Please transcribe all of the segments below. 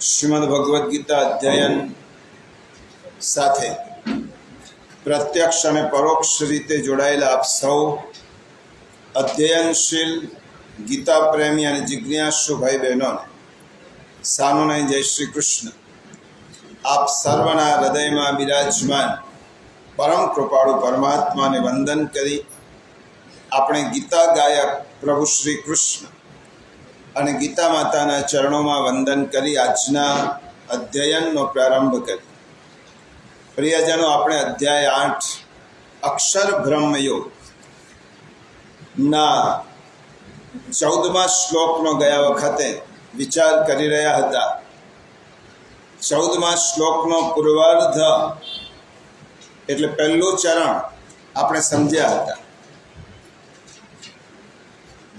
શ્રીમદ ભગવદ્ ગીતા અધ્યયન સાથે પ્રત્યક્ષ અને પરોક્ષ રીતે જોડાયેલા આપ સૌ અધ્યયનશીલ ગીતા પ્રેમી અને જિજ્ઞાસુ ભાઈ બહેનોને સાનુનય જય શ્રી કૃષ્ણ. આપ સર્વના હૃદયમાં બિરાજમાન પરમ કૃપાળુ પરમાત્માને વંદન કરી આપણે ગીતા ગાયક પ્રભુ શ્રી કૃષ્ણ અને ગીતા માતાના ચરણોમાં વંદન કરી આજના અધ્યયનનો પ્રારંભ કરી. પ્રિયજનો, આપણે અધ્યાય 8 અક્ષર બ્રહ્મયોગ ના 14મા શ્લોકનો ગયા વખતે વિચાર કરી રહ્યા હતા. 14મા શ્લોકનો પૂર્વાર્ધ એટલે પહેલું ચરણ આપણે સમજ્યા હતા.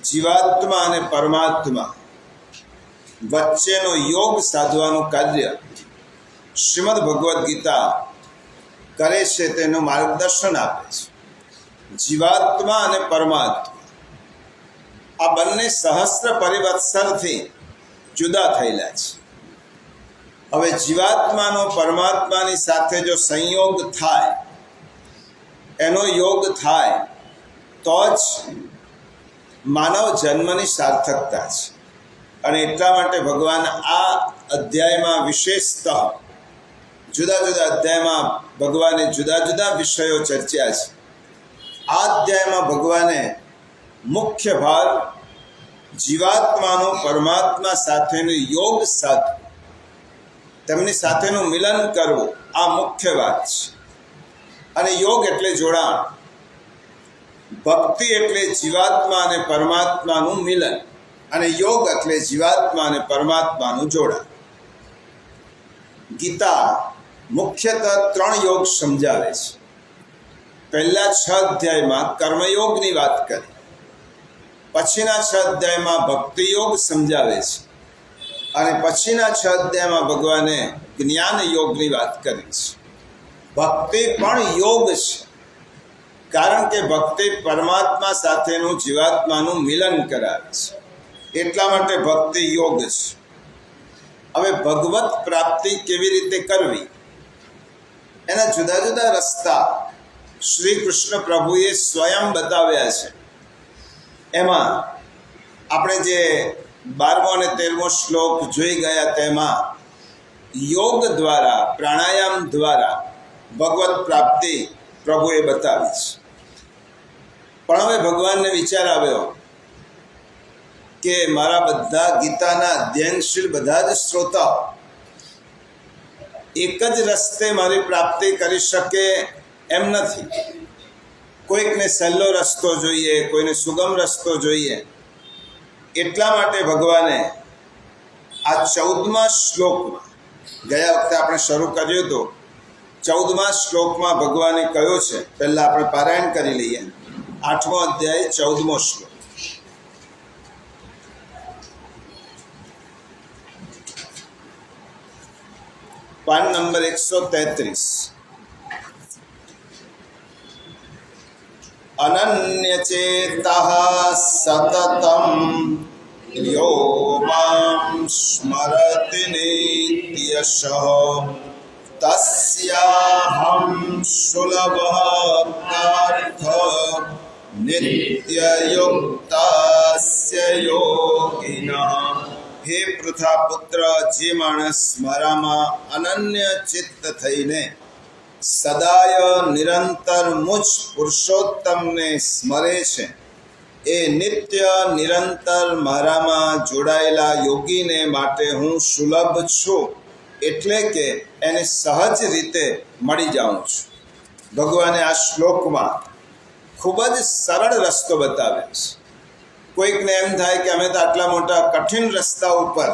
જીવાત્મા અને પરમાત્મા વચ્ચેનો યોગ સાધવાનું કાર્ય શ્રીમદ ભગવદ્ ગીતા કરે છે, તેનું માર્ગદર્શન આપે છે. જીવાત્મા અને પરમાત્મા આ બંને સહસ્ત્ર પરિવત્સરથી જુદા થયેલા છે. હવે જીવાત્માનો પરમાત્માની સાથે જો સંયોગ થાય, એનો યોગ થાય તો જ માનવ જન્મની સાર્થકતા છે. અને એટલા માટે ભગવાન આ અધ્યાયમાં વિશેષતઃ જુદા જુદા અધ્યાયમાં ભગવાને જુદા જુદા વિષયો ચર્ચ્યા છે. આ અધ્યાયમાં ભગવાને મુખ્ય ભાર જીવાત્માનો પરમાત્મા સાથેનો યોગ સાધવો, તેમની સાથેનું મિલન કરવું, આ મુખ્ય વાત છે. અને યોગ એટલે જોડાણ, ભક્તિ એટલે જીવાત્મા અને પરમાત્માનું મિલન, અને યોગ એટલે જીવાત્મા અને પરમાત્માનું જોડાણ. ગીતા મુખ્યતઃ 3 યોગ સમજાવે છે. પહેલા 6 અધ્યાયમાં કર્મયોગની વાત કરી, પછીના 6 અધ્યાયમાં ભક્તિ યોગ સમજાવે છે, અને પછીના 6 અધ્યાયમાં ભગવાને જ્ઞાન યોગની વાત કરી છે. ભક્તિ પણ યોગ છે, કારણ કે ભક્તિ પરમાત્મા સાથેનું જીવાત્માનું મિલન કરાવે છે. એટલા માટે ભક્તિ યોગ છે. હવે ભગવત પ્રાપ્તિ કેવી રીતે કરવી, એના જુદા જુદા રસ્તા શ્રી કૃષ્ણ પ્રભુએ સ્વયં બતાવ્યા છે. એમાં આપણે જે 12મો અને 13મો શ્લોક જોઈ ગયા, તેમાં યોગ દ્વારા, પ્રાણાયામ દ્વારા ભગવત પ્રાપ્તિ પ્રભુએ બતાવી છે. પણ હવે ભગવાનને વિચાર આવ્યો કે મારા બધા ગીતાના અધ્યયનશીલ બધા જ શ્રોતાઓ એક જ રસ્તે મારી પ્રાપ્તિ કરી શકે એમ નથી. કોઈકને સહેલો રસ્તો જોઈએ, કોઈને સુગમ રસ્તો જોઈએ. એટલા માટે ભગવાને આ 14મા શ્લોકમાં, ગયા વખતે આપણે શરૂ કર્યું હતું, 14મા શ્લોકમાં ભગવાને કહ્યું છે, પહેલાં આપણે પારાયણ કરી લઈએ. 8મો અધ્યાય 14મો શ્લોક. PAN number 133. અનન્યચેતઃ સતતં યો માં સ્મરતિ નિત્યશઃ તસ્યાહં સુલભઃ પાર્થ નિત્યયુક્તસ્ય યોગિનઃ. હે પૃથાપુત્ર, જે માણસ મારામાં અનન્ય ચિત્ત થઈને સદાય નિરંતર મુજ પુરુષોત્તમને સ્મરે છે, એ નિત્ય નિરંતર મારામાં જોડાયેલા યોગીને માટે હું સુલભ છું, એટલે કે એને સહજ રીતે મળી જાઉં છું. ભગવાને આ શ્લોકમાં ખૂબ જ સરળ રસ્તો બતાવ્યો છે. કોઈકને એમ થાય કે અમે તો આટલા મોટા કઠિન રસ્તા ઉપર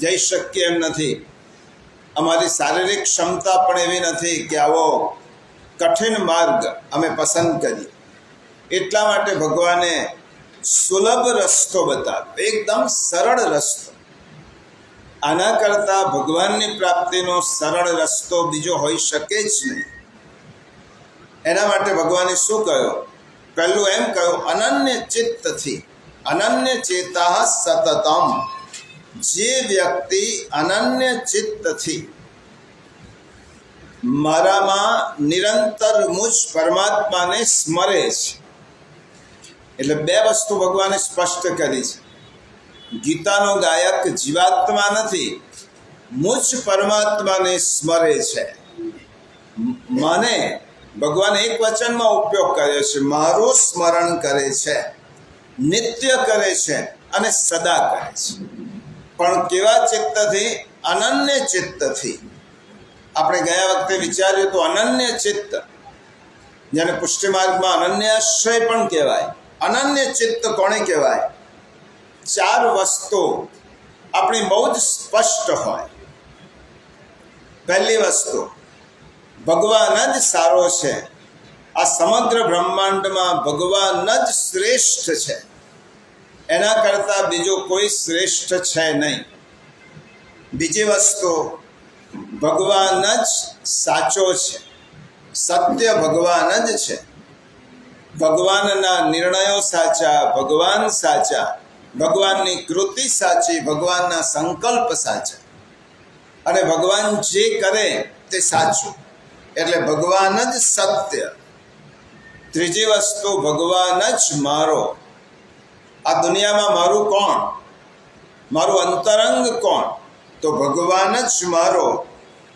જઈ શકીએ એમ નથી, અમારી શારીરિક ક્ષમતા પણ એવી નથી કે આવો કઠિન માર્ગ અમે પસંદ કરીએ. એટલા માટે ભગવાને સુલભ રસ્તો બતાવ્યો, એકદમ સરળ રસ્તો. આના કરતાં ભગવાનની પ્રાપ્તિનો સરળ રસ્તો બીજો હોઈ શકે જ નહીં. એના માટે ભગવાને શું કહ્યું? પહેલું એમ કહ્યું, અનન્ય ચિત્તથી, અનન્ય ચેતા સતતમ. જે વ્યક્તિ અનન્ય ચિત્તથી મારામાં નિરંતર મુજ પરમાત્માને સ્મરે છે, એટલે બે વસ્તુ ભગવાને સ્પષ્ટ કરી છે. ગીતાનો ગાયક જીવાત્મા નથી, મુજ પરમાત્માને સ્મરે છે. મને ભગવાન એક વચનમાં ઉપયોગ કર્યો છે, મારું સ્મરણ કરે છે, નિત્ય કરે છે અને સદા કરે છે. પણ કેવા ચિત્તથી? અનન્ય ચિત્તથી. આપણે ગયા વખતે વિચાર્યું તો અનન્ય ચિત્ત, જેને પુષ્ટિ માર્ગમાં અનન્યાશ્રય પણ કહેવાય. અનન્ય ચિત્ત કોને કહેવાય? ચાર વસ્તુ આપણી બહુ જ સ્પષ્ટ હોય. પહેલી વસ્તુ, ભગવાન જ સારો છે. આ સમગ્ર બ્રહ્માંડમાં ભગવાન જ શ્રેષ્ઠ છે, એના કરતાં બીજો કોઈ શ્રેષ્ઠ છે નહીં. બીજી વસ્તુ, ભગવાન જ સાચો છે, સત્ય ભગવાન જ છે. ભગવાનના નિર્ણયો સાચા, ભગવાન સાચા, ભગવાનની કૃતિ સાચી, ભગવાનના સંકલ્પ સાચા, અને ભગવાન જે કરે તે સાચું, એટલે ભગવાન જ સત્ય. ત્રીજી વસ્તુ, ભગવાન જ મારો. આ દુનિયામાં મારું કોણ? મારું અંતરંગ કોણ? તો ભગવાન જ મારો.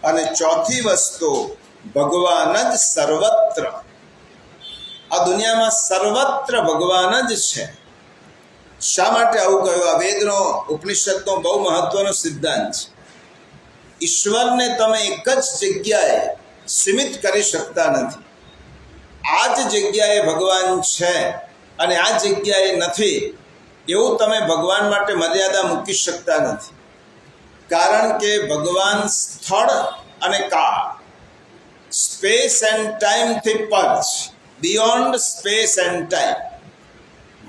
અને ચોથી વસ્તુ, ભગવાન જ સર્વત્ર. આ દુનિયામાં સર્વત્ર ભગવાન જ છે. શા માટે આવું કહ્યું? આ વેદનો, ઉપનિષદનો બહુ મહત્વનો સિદ્ધાંત છે. ઈશ્વરને તમે એક જ જગ્યાએ સીમિત કરી શકતા નથી. આ જ જગ્યાએ ભગવાન છે અને આ જગ્યાએ નથી, એવું તમે ભગવાન માટે મર્યાદા મૂકી શકતા નથી. કારણ કે ભગવાન સ્થળ અને કાળ, સ્પેસ એન્ડ ટાઈમથી પર છે, બિયોન્ડ સ્પેસ એન્ડ ટાઈમ.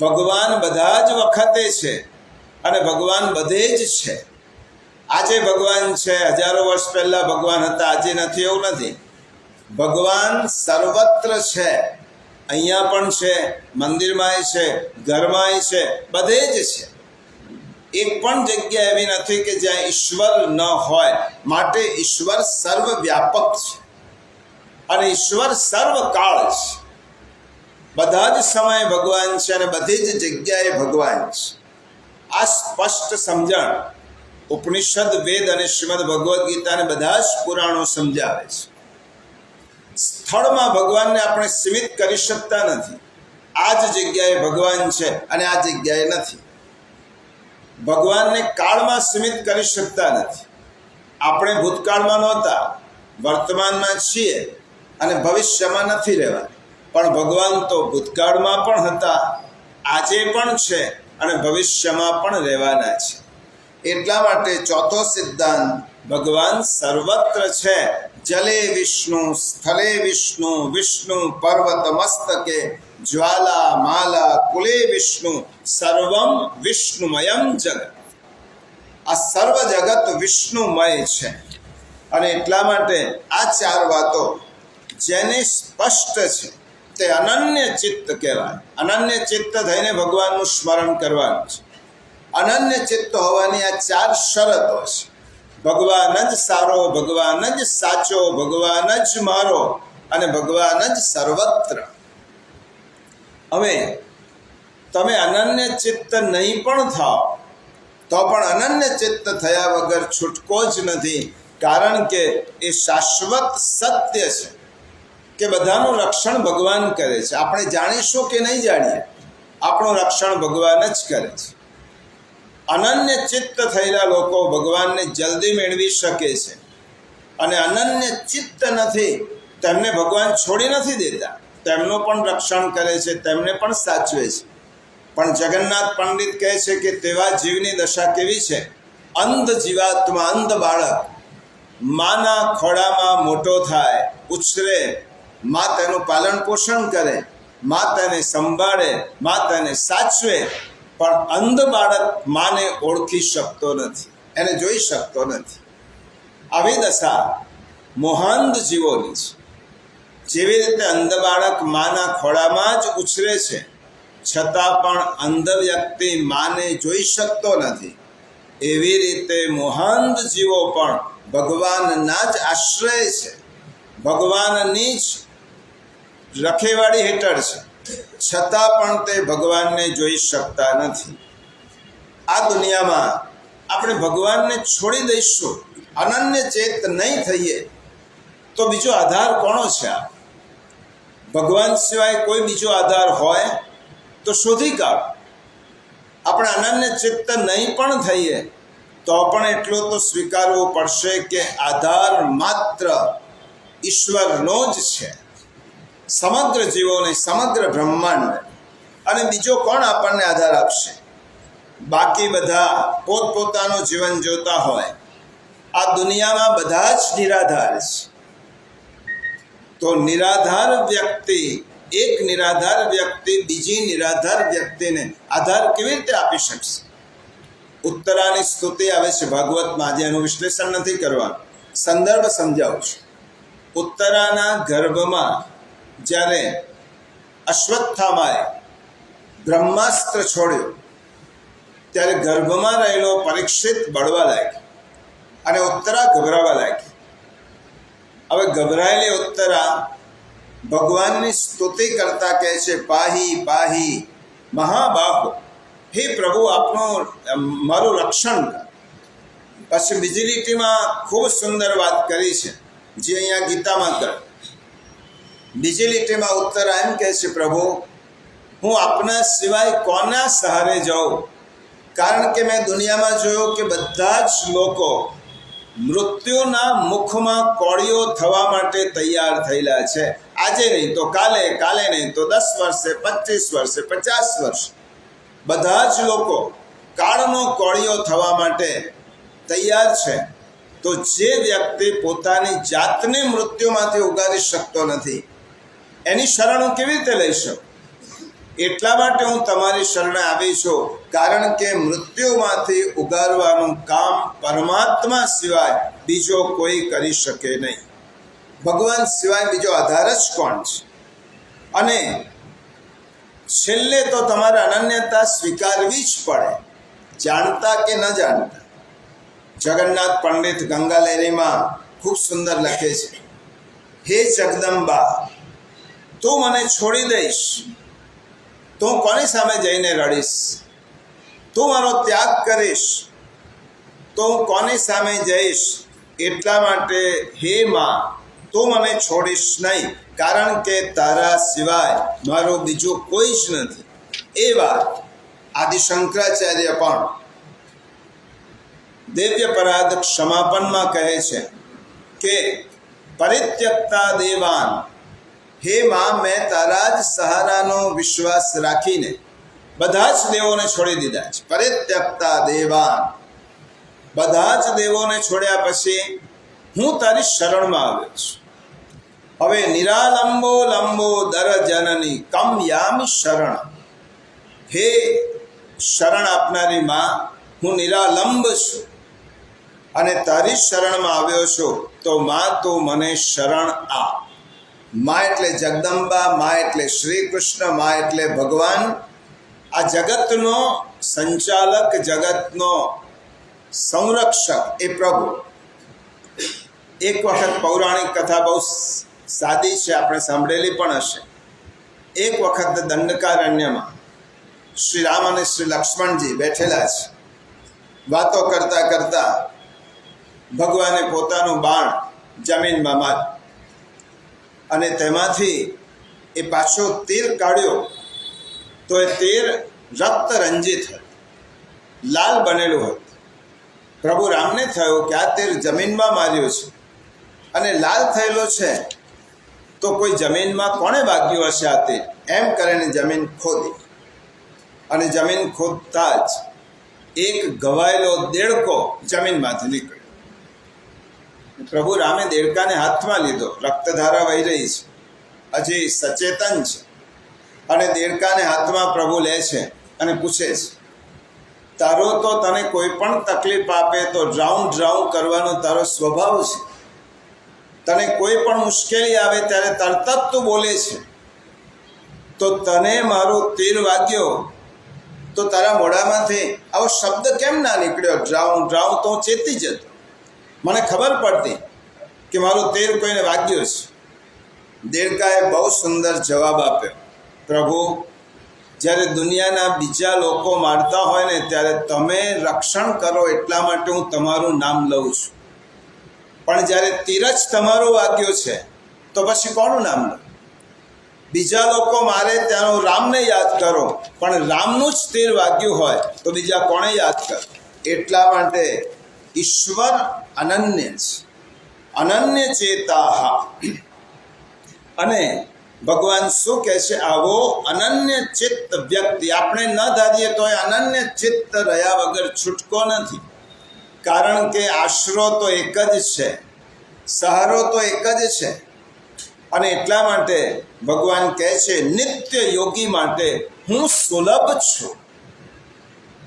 ભગવાન બધા જ વખતે છે અને ભગવાન બધે જ છે. આજે ભગવાન છે, હજારો વર્ષ પહેલાં ભગવાન હતા, આજે નથી, એવું નથી. ભગવાન સર્વત્ર છે. અહીંયા પણ છે, મંદિરમાંય છે, ઘરમાંય છે, બધે જ છે. એક પણ જગ્યા એવી નથી કે જ્યાં ઈશ્વર ન હોય. માટે ઈશ્વર સર્વવ્યાપક છે અને ઈશ્વર સર્વકાળ છે. બધા જ સમયે ભગવાન છે અને બધી જ જગ્યાએ ભગવાન છે. આ સ્પષ્ટ સમજણ ઉપનિષદ, વેદ અને શ્રીમદ ભગવદ્ ગીતાને બધા જ પુરાણો સમજાવે છે. સ્થળમાં ભગવાનને આપણે સીમિત કરી શકતા નથી. આ જ જગ્યાએ ભગવાન છે અને આ જગ્યાએ નથી. ભગવાનને કાળમાં સીમિત કરી શકતા નથી. આપણે ભૂતકાળમાં નહોતા, વર્તમાનમાં છીએ અને ભવિષ્યમાં નથી રહેવા. પણ ભગવાન તો ભૂતકાળમાં પણ હતા, આજે પણ છે અને ભવિષ્યમાં પણ રહેવાના છે. એટલા માટે ચોથો સિદ્ધાંત, ભગવાન સર્વત્ર છે. જલે વિષ્ણુ, સ્થલે વિષ્ણુ, વિષ્ણુ પર્વત મસ્તકે, જ્વાલા માલા કુલે વિષ્ણુ, સર્વમ વિષ્ણુમયમ જગત. આ સર્વ જગત વિષ્ણુમય છે. અને એટલા માટે આ ચાર વાતો જેને સ્પષ્ટ છે તે અનન્ય ચિત્ત કહેવાય. અનન્ય ચિત્ત થઈને ભગવાનનું સ્મરણ કરવાનું છે. અનન્ય ચિત્ત હોવાની આ ચાર શરતો છે. ભગવાન જ સારો, ભગવાન જ સાચો, ભગવાન જ મારો અને ભગવાન જ સર્વત્ર. હવે તમે અનન્ય ચિત્ત નહીં પણ થાઓ તો પણ અનન્ય ચિત્ત થયા વગર છૂટકો જ નથી. કારણ કે એ શાશ્વત સત્ય છે કે બધાનું રક્ષણ ભગવાન કરે છે. આપણે જાણીશું કે નહીં જાણીએ, આપણું રક્ષણ ભગવાન જ કરે છે. અનન્ય ચિત્ત થયેલા લોકો ભગવાનને જલ્દી મેળવી શકે છે. અને અનન્ય ચિત્ત નથી, તેમને ભગવાન છોડી નથી દેતા, તેમનું પણ રક્ષણ કરે છે, તેમને પણ સાચવે છે. પણ જગન્નાથ પંડિત કહે છે કે તેવા જીવની દશા કેવી છે? અંધ જીવાત્મા, અંધ બાળક માના ખોળામાં મોટો થાય, ઉછરે, મા તેનું પાલન પોષણ કરે, મા તેને સંભાળે, મા તેને સાચવે, પણ અંધ બાળક માને ઓળખી શકતો નથી, એને જોઈ શકતો નથી. આવી દશા મોહાંધ જીવોની છે. જેવી રીતે અંધ બાળક માના ખોળામાં જ ઉછરે છે, છતાં પણ અંધ વ્યક્તિ માને જોઈ શકતો નથી. એવી રીતે મોહાંધ જીવો પણ ભગવાનના જ આશ્રય છે, ભગવાનની જ રખેવાળી હેઠળ છે, છતાં પણ તે ભગવાનને જોઈ શકતા નથી. આ દુનિયામાં આપણે ભગવાનને છોડી દઈશું, અનન્ય ચેત નહીં થઈએ તો બીજો આધાર કોનો છે? ભગવાન સિવાય કોઈ બીજો આધાર હોય તો શોધી કાઢો. આપણે અનન્ય ચિત્ત નહીં પણ થઈએ તો પણ એટલો તો સ્વીકારવો પડશે કે આધાર માત્ર ઈશ્વરનો જ છે, સમગ્ર જીવોને, સમગ્ર બ્રહ્માંડ. અને બીજો કોણ આપણને આધાર આપશે? બાકી બધા પોતપોતાનું જીવન જોતા હોય. આ દુનિયામાં બધા જ નિરાધાર છે. તો નિરાધાર વ્યક્તિ, એક નિરાધાર વ્યક્તિ બીજી નિરાધાર વ્યક્તિને આધાર કેવી રીતે આપી શકશે? ઉત્તરાની સ્તુતિ આવે છે ભાગવતમાં. આજે એનું વિશ્લેષણ નથી કરવાનું, સંદર્ભ સમજાવું છું. ઉત્તરાના ગર્ભમાં જ્યારે અશ્વત્થામાએ બ્રહ્માસ્ત્ર છોડ્યો ત્યારે ગર્ભમાં રહેલો પરીક્ષિત બળવા લાગ્યો અને ઉત્તરા ગભરાવા લાગી. હવે ગભરાયેલી ઉત્તરા ભગવાનની સ્તુતિ કરતા કહે છે, પાહી પાહી મહાબાહો, હે પ્રભુ આપનું મારું રક્ષણ કર. પછી બીજી લીટીમાં ખૂબ સુંદર વાત કરી છે જે અહીંયા ગીતામાં કર. બીજી લીટીમાં ઉત્તરા એમ કહે છે, પ્રભુ હું આપના સિવાય કોના સહારે જાઉં? કારણ કે મેં દુનિયામાં જોયું કે બધા જ લોકો મૃત્યુના મુખમાં કોળીઓ થવા માટે તૈયાર થયેલા છે. આજે નહીં તો કાલે, કાલે નહીં તો 10 વર્ષે, 25 વર્ષે, 50 વર્ષે બધા જ લોકો કાળનો કોળીઓ થવા માટે તૈયાર છે. તો જે વ્યક્તિ પોતાની જાતને મૃત્યુમાંથી ઉગારી શકતો નથી એની શરણ હું કેવી રીતે લઈ શકું? એટલા માટે હું તમારી શરણે આવી છું, કારણ કે મૃત્યુમાંથી ઉગારવાનું કામ પરમાત્મા સિવાય બીજો કોઈ કરી શકે નહીં. ભગવાન સિવાય બીજો આધાર જ કોણ છે? અને છેલ્લે તો તમારે અનન્યતા સ્વીકારવી જ પડે, જાણતા કે ન જાણતા. જગન્નાથ પંડિત ગંગા લહેરીમાં ખૂબ સુંદર લખે છે, હે જગદંબા, તું મને છોડી દઈશ તો હું કોની સામે જઈને રડીશ? તું મારો ત્યાગ કરીશ તો હું કોની સામે જઈશ? એટલા માટે હે માં, તું મને છોડીશ નહીં, કારણ કે તારા સિવાય મારો બીજો કોઈ જ નથી. એ વાત આદિ શંકરાચાર્ય પણ દિવ્ય પરાધ ક્ષમાપનમાં કહે છે કે પરિત્યક્તા દેવાન, હે માં, મેં તારા જ સહારાનો વિશ્વાસ રાખીને બધા જ દેવોને છોડી દીધા છે. પરિત્યક્તા દેવાન, બધા જ દેવોને છોડ્યા પછી હું તારી શરણમાં આવ્યો છું. હવે નિરાલંબો લંબો દર જનની કમ યામી શરણ, હે શરણ આપનારી માં, હું નિરાલંબ છું અને તારી શરણમાં આવ્યો છું. તો માં, તું મને શરણ આપ. માં એટલે જગદંબા, માં એટલે શ્રી કૃષ્ણ, માં એટલે ભગવાન. આ જગતનો સંચાલક, જગતનો સંરક્ષક એ પ્રભુ. એક વખત પૌરાણિક કથા બહુ સાદી છે, આપણે સાંભળેલી પણ હશે. એક વખત દંડકારણ્યમાં શ્રી રામ અને શ્રી લક્ષ્મણજી બેઠેલા છે. વાતો કરતા કરતા ભગવાને પોતાનું બાણ જમીનમાં માર્યું અને તેમાંથી એ પાછો તીર કાઢ્યો તો એ તીર રક્ત રંજિત હતું, લાલ બનેલું હતું. પ્રભુ રામને થયું કે આ તીર જમીનમાં માર્યો છે અને લાલ થયેલો છે, તો કોઈ જમીનમાં કોણે વાગ્યું હશે આ તીર? એમ કરીને જમીન ખોદી અને જમીન ખોદતા જ એક ઘવાયેલો દેડકો જમીનમાંથી નીકળ્યો. પ્રભુ રામે દેડકાને હાથમાં લીધો, રક્તધારા વહી રહી છે, હજી સચેતન છે, અને દેડકાને હાથમાં પ્રભુ લે છે અને પૂછે છે, તારો તો તને કોઈ પણ તકલીફ આપે તો ડ્રાઉં ડ્રાઉં કરવાનો તારો સ્વભાવ છે. તને કોઈ પણ મુશ્કેલી આવે ત્યારે તરત જ તું બોલે છે, તો તને મારો તીર વાગ્યો તો તારા મોઢામાંથી આવો શબ્દ કેમ ના નીકળ્યો? ડ્રાઉં ડ્રાઉં તો હું ચેતી જતો, મને ખબર પડતી કે મારું તીર કોઈને વાગ્યું છે. દેડકાએ બહુ સુંદર જવાબ આપ્યો, પ્રભુ, જ્યારે દુનિયાના બીજા લોકો મારતા હોય ને ત્યારે તમે રક્ષણ કરો એટલા માટે હું તમારું નામ લઉં છું, પણ જ્યારે તીર જ તમારું વાગ્યું છે તો પછી કોનું નામ લો? બીજા લોકો મારે ત્યાં રામને યાદ કરો, પણ રામનું જ તીર વાગ્યું હોય તો બીજા કોણે યાદ કરો? એટલા માટે ઈશ્વર અનન્ય છે, અનન્ય ચેતા. અને ભગવાન શું કહે છે? આવો અનન્ય ચિત્ત વ્યક્તિ, આપણે ન ધારીએ તો એ અનન્ય ચિત્ત રહ્યા વગર છૂટકો નથી. કારણ કે આશરો તો એક જ છે, સહારો તો એક જ છે. અને એટલા માટે ભગવાન કહે છે નિત્ય યોગી માટે હું સુલભ છું.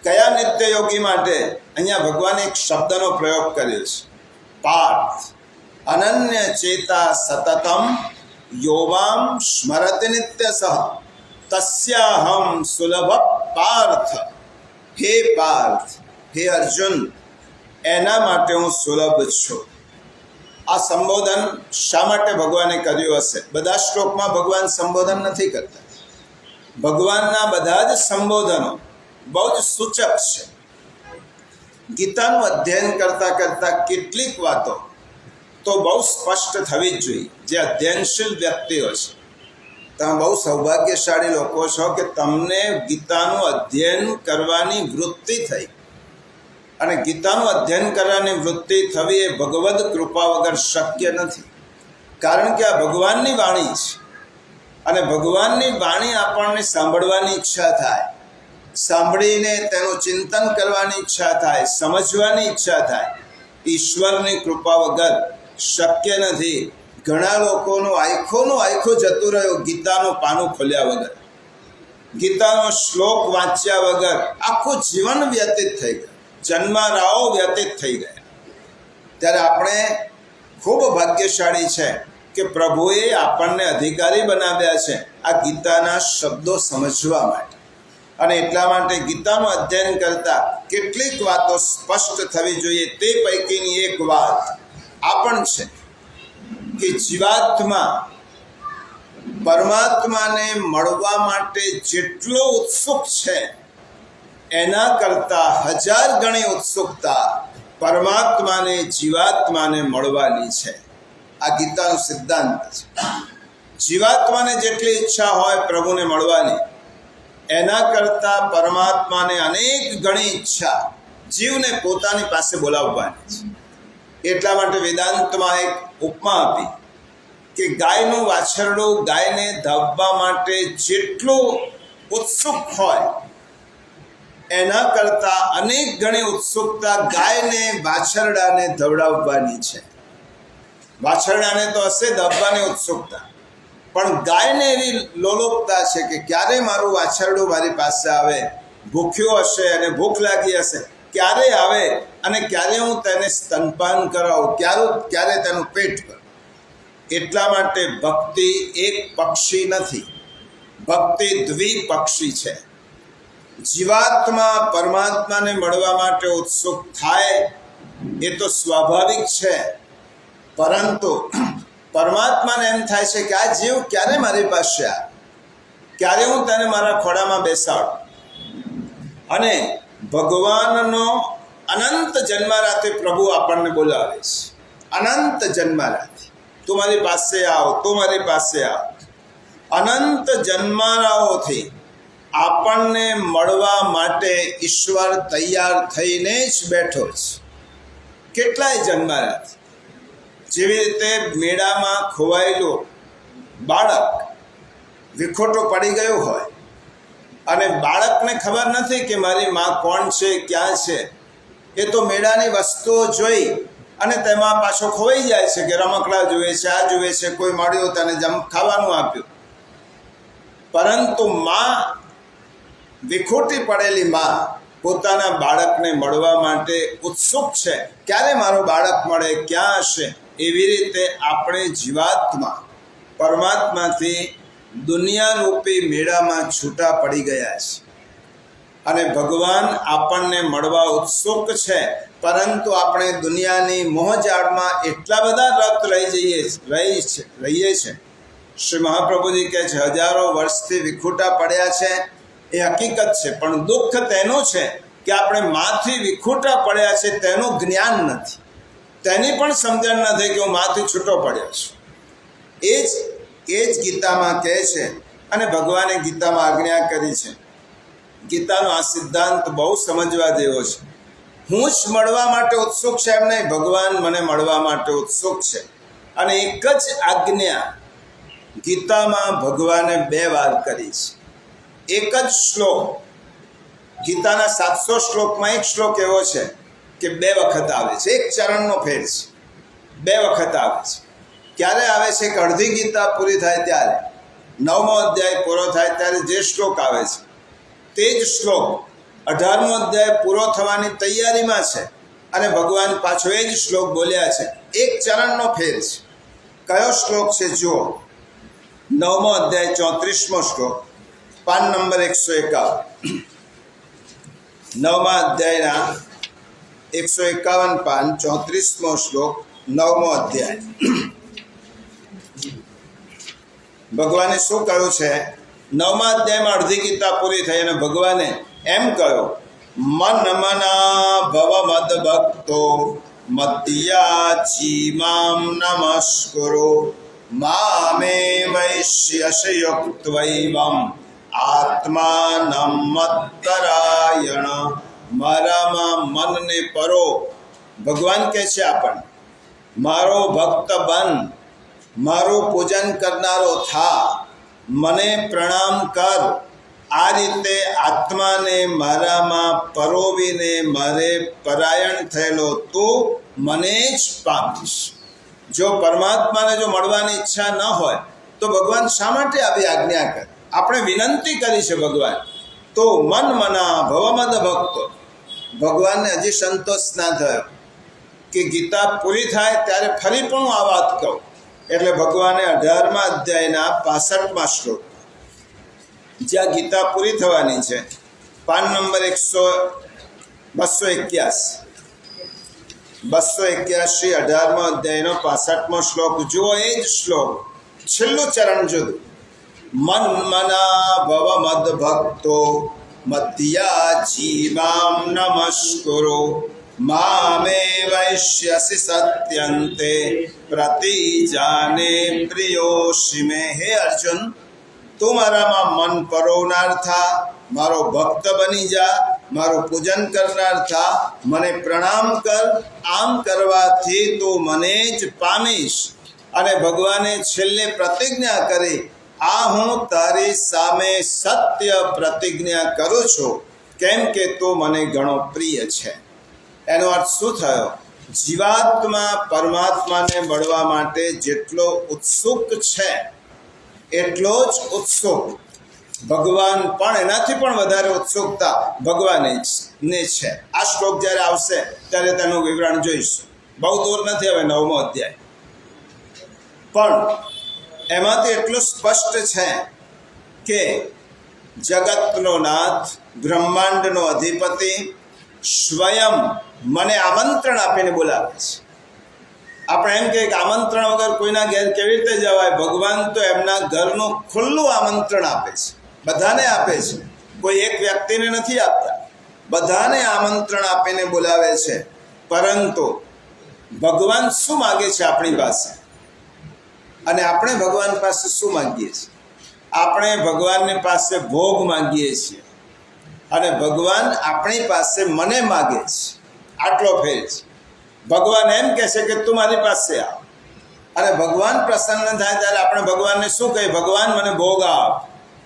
કયા નિત્ય યોગી માટે? અહીંયા ભગવાને એક શબ્દનો પ્રયોગ કર્યો છે, પાર્થ. અનન્ય ચેતા સતતમ યોવામ સ્મરતિ નિત્યસઃ તસ્યાહમ સુલભ પાર્થ. હે પાર્થ, હે અર્જુન, એના માટે હું સુલભ છું. આ સંબોધન શા માટે ભગવાને કર્યું હશે? બધા શ્લોકમાં ભગવાન સંબોધન નથી કરતા. ભગવાનના બધા જ સંબોધનો બહુ જ સૂચક છે. ગીતાનું અધ્યયન કરતાં કરતાં કેટલીક વાતો તો બહુ સ્પષ્ટ થવી જ જોઈએ. જે અધ્યયનશીલ વ્યક્તિઓ છે, તમે બહુ સૌભાગ્યશાળી લોકો છો કે તમને ગીતાનું અધ્યયન કરવાની વૃત્તિ થઈ. અને ગીતાનું અધ્યયન કરવાની વૃત્તિ થવી એ ભગવદ કૃપા વગર શક્ય નથી. કારણ કે આ ભગવાનની વાણી છે, અને ભગવાનની વાણી આપણને સાંભળવાની ઈચ્છા થાય, સાંભળીને તેનું ચિંતન કરવાની ઈચ્છા થાય, સમજવાની ઈચ્છા થાય. ઈશ્વરની કૃપા વગર શક્ય નથી. ઘણા લોકોનું આખું જતું રહ્યું ગીતાનું પાનું ખોલ્યા વગર, ગીતાનો શ્લોક વાંચ્યા વગર આખું જીવન વ્યતીત થઈ ગયું, જન્મરાઓ વ્યતીત થઈ ગયા. ત્યારે આપણે ખૂબ ભાગ્યશાળી છે કે પ્રભુએ આપણને અધિકારી બનાવ્યા છે આ ગીતાના શબ્દો સમજવા માટે. અને એટલા માટે ગીતાનું અધ્યયન કરતા કેટલીક વાતો સ્પષ્ટ થવી જોઈએ. તે પૈકીની એક વાત આ પણ છે કે જીવાત્મા પરમાત્માને મળવા માટે જેટલો ઉત્સુક છે એના કરતાં 1000 ગણી ઉત્સુકતા પરમાત્માને જીવાત્માને મળવાની છે. આ ગીતાનો સિદ્ધાંત છે. જીવાત્માને જેટલી ઈચ્છા હોય પ્રભુને મળવાની, એના કરતાં પરમાત્માને અનેક ગણી ઈચ્છા જીવને પોતાની પાસે બોલાવવાની છે. એટલા માટે વેદાંતમાં એક ઉપમા આપી કે ગાયનું વાછરડું ગાયને ધાવવા માટે જેટલું ઉત્સુક હોય એના કરતાં અનેક ગણી ઉત્સુકતા ગાયને વાછરડાને ધવડાવવાની છે. વાછરડાને તો હશે ધાવવાની ઉત્સુકતા, પણ ગાયને એવી લોલુપતા છે કે ક્યારે મારું વાછરડું મારી પાસે આવે, ભૂખ્યું હશે અને ભૂખ લાગી હશે, ક્યારે આવે અને ક્યારે હું તેને સ્તનપાન કરાવું, ક્યારે તેનું પેટ કરું. એટલા માટે ભક્તિ એક પક્ષી નથી, ભક્તિ દ્વિપક્ષી છે. જીવાત્મા પરમાત્માને મળવા માટે ઉત્સુક થાય એ તો સ્વાભાવિક છે, પરંતુ પરમાત્માને એમ થાય છે કે આ જીવ ક્યારે મારી પાસે આવે, ક્યારે હું તેને મારા ખોળામાં બેસાડું. અને ભગવાનનો અનંત જન્મારાથી પ્રભુ આપણને બોલાવે છે, અનંત જન્મારાથી, તું મારી પાસે આવ, તું મારી પાસે આવ. અનંત જન્મારાઓથી આપણને મળવા માટે ઈશ્વર તૈયાર થઈને જ બેઠો છે. કેટલાય જન્મારાથી. જેવી રીતે મેળામાં ખોવાયેલું બાળક વિખોટો પડી ગયો હોય અને બાળકને ખબર નથી કે મારી માં કોણ છે, ક્યાં છે, એ તો મેળાની વસ્તુઓ જોઈ અને તેમાં પાછો ખોવાઈ જાય છે કે રમકડા જુએ છે, આ જુએ છે, કોઈ મળ્યું તેને ખાવાનું આપ્યું. પરંતુ માં, વિખોટી પડેલી માં પોતાના બાળકને મળવા માટે ઉત્સુક છે. ક્યારે મારું બાળક મળે, ક્યાં હશે. એવી રીતે આપણે જીવાત્મા પરમાત્માથી દુનિયારૂપી મેળામાં છૂટા પડી ગયા છે. અને ભગવાન આપણને મળવા ઉત્સુક છે, પરંતુ આપણે દુનિયાની મોહજાળમાં એટલા બધા રત રહીએ છીએ. શ્રી મહાપ્રભુજી કહે છે, હજારો વર્ષથી વિખૂટા પડ્યા છે એ હકીકત છે, પણ દુઃખ તેનું છે કે આપણે માથી વિખૂટા પડ્યા છે તેનું જ્ઞાન નથી, તેની પણ સમજણ નથી કે હું માથી છૂટો પડ્યો છું. એ જ ગીતામાં કહે છે, અને ભગવાને ગીતામાં આજ્ઞા કરી છે. ગીતાનો આ સિદ્ધાંત બહુ સમજવા જેવો છે. હું જ મળવા માટે ઉત્સુક છે એમ નહીં, ભગવાન મને મળવા માટે ઉત્સુક છે. અને એક જ આજ્ઞા ગીતામાં ભગવાને 2 વાર કરી છે. એક જ શ્લોક, ગીતાના 700 શ્લોકમાં એક શ્લોક એવો છે કે 2 વખત આવે છે. એક ચરણનો ફેર છે, 2 વખત આવે છે. ક્યારે આવે છે કે અડધી ગીતા પૂરી થાય ત્યારે, 9મો અધ્યાય પૂરો થાય ત્યારે જે શ્લોક આવે છે તે જ શ્લોક 18મો અધ્યાય પૂરો થવાની તૈયારીમાં છે અને ભગવાન પાછો એ જ શ્લોક બોલ્યા છે. એક ચરણનો ફેર છે. કયો શ્લોક છે જુઓ, 9મો અધ્યાય 34મો શ્લોક, પાન નંબર 151. 9મા અધ્યાયના 151 પાન, 34મો શ્લોક, 9મો અધ્યાય. ભગવાને શું કહ્યું છે? 9મા અધ્યાયમાં અડધી ગીતા પૂરી થઈ અને ભગવાને એમ કહ્યું, મન મના ભવ મદ ભક્તો મદ્યાચી મામ નમસ્કુરુ મામે વૈશ્યસયુક્ત્વૈવમ આત્માનમ મત્તરાયણ. મારામાં મનને પરો. ભગવાન કહે છે આપણને, મારો ભક્ત બન, મારું પૂજન કરનારો થા, મને પ્રણામ કર. આ રીતે આત્માને મારામાં પરોવીને મારે પરાયણ થયેલો તું મને જ પામીશ. જો પરમાત્માને જો મળવાની ઈચ્છા ન હોય તો ભગવાન શા માટે આવી આજ્ઞા કરે? આપણે વિનંતી કરી છે ભગવાન, તો મન મના ભવમદ ભક્તો. ભગવાનને હજી સંતોષ ના થયો કે ગીતા પૂરી થાય ત્યારે ફરી પણ હું આ વાત કહું. એટલે ભગવાને 18મા અધ્યાયના 65મા શ્લોક, જ્યાં ગીતા પૂરી થવાની છે, પાન નંબર 281, 18મો અધ્યાયનો 65મો શ્લોક જુઓ. એ જ શ્લોક, છેલ્લું ચરણ જુદું. મન મના ભવ મદ ભક્તો મધ્યાચી મામ નમસ્કુરુ મામે વૈશ્યસી સત્યંતે પ્રતિજાને પ્રિયોષિ મે. હે અર્જુન, તું મારામાં મન પરોવનાર થા, મારો ભક્ત બની જા, મારું પૂજન કરનાર થા, મને પ્રણામ કર. આમ કરવાથી તું મને જ પામીશ. અને ભગવાને છેલ્લે પ્રતિજ્ઞા કરી, આ હું તારી સામે સત્ય પ્રતિજ્ઞા કરું છું, કેમ કે તું મને ઘણો પ્રિય છે. એનો અર્થ શું થયો? જીવાત્મા પરમાત્માને મળવા માટે જેટલો ઉત્સુક છે એટલો જ ઉત્સુક ભગવાન પણ, એનાથી પણ વધારે ઉત્સુકતા ભગવાને ને છે. આ શ્લોક જ્યારે આવશે ત્યારે તેનું વિવરણ જોઈશું. બહુ દૂર નથી હવે 9મો અધ્યાય, પણ એમાંથી એટલું સ્પષ્ટ છે કે જગતનો નાથ, બ્રહ્માંડનો અધિપતિ સ્વયં મને આમંત્રણ આપીને બોલાવે છે. આપણે એમ કહીએ કે આમંત્રણ વગર કોઈના ઘેર કેવી રીતે જવાય? ભગવાન તો એમના ઘરનું ખુલ્લું આમંત્રણ આપે છે, બધાને આપે છે. કોઈ એક વ્યક્તિને નથી આપતા, બધાને આમંત્રણ આપીને બોલાવે છે. પરંતુ ભગવાન શું માગે છે આપણી પાસે, અને આપણે ભગવાન પાસે શું માંગીએ છીએ? આપણે ભગવાનની પાસે ભોગ માંગીએ છીએ અને ભગવાન આપણી પાસે મને માગે છે. આટલો ફેર છે. ભગવાન એમ કહે છે કે તું મારી પાસે આવ, અને ભગવાન પ્રસન્ન થાય ત્યારે આપણે ભગવાનને શું કહીએ? ભગવાન મને ભોગ આપ,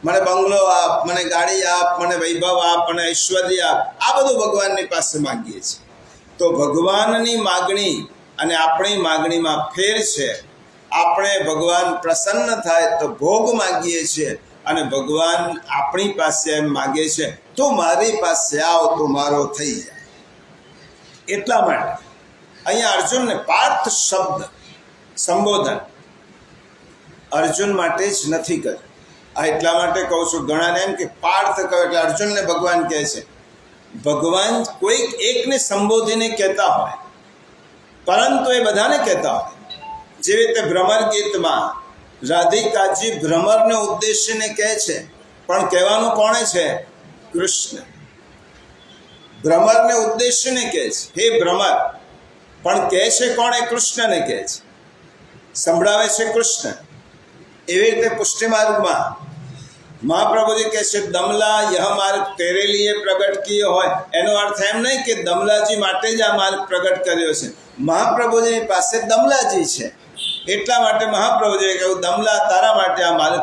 મને બંગલો આપ, મને ગાડી આપ, મને વૈભવ આપ, મને ઐશ્વર્ય આપ. આ બધું ભગવાનની પાસે માંગીએ છીએ. તો ભગવાનની માગણી અને આપણી માગણીમાં ફેર છે. આપણે ભગવાન પ્રસન્ન થાય તો ભોગ માંગીએ છીએ, અને ભગવાન આપણી પાસે એમ માગે છે, તું મારી પાસે આવ તો મારો થઈ જાય. એટલા માટે અહીંયા અર્જુનને પાર્થ શબ્દ સંબોધન અર્જુન માટે જ નથી કર્યું. આ એટલા માટે કહું છું, ઘણાને એમ કે પાર્થ કહ્યું એટલે અર્જુનને ભગવાન કહે છે. ભગવાન કોઈક એકને સંબોધીને કહેતા હોય, પરંતુ એ બધાને કહેતા હોય. જેવી રીતે ભ્રમર ગીતમાં રાધિકાજી ભ્રમરને ઉદ્દેશીને કહે છે, પણ કહેવાનું કોણે છે? કૃષ્ણ. ભ્રમરને ઉદ્દેશીને કહે છે, હે ભ્રમર, પણ કહે છે કોણે? કૃષ્ણને કહે છે, સંભળાવે છે કૃષ્ણ. એવી રીતે પુષ્ટિ માર્ગમાં મહાપ્રભુજી કહે છે, દમલા યહ માર્ગ તેરે લીએ પ્રગટ કિયો હોય. એનો અર્થ એમ નહીં કે દમલાજી માટે જ આ માર્ગ પ્રગટ કર્યો છે. મહાપ્રભુજીની પાસે દમલાજી છે, એટલા માટે મહાપ્રભુજીએ કહ્યું, દમલા તારા માટે આ માર્ગ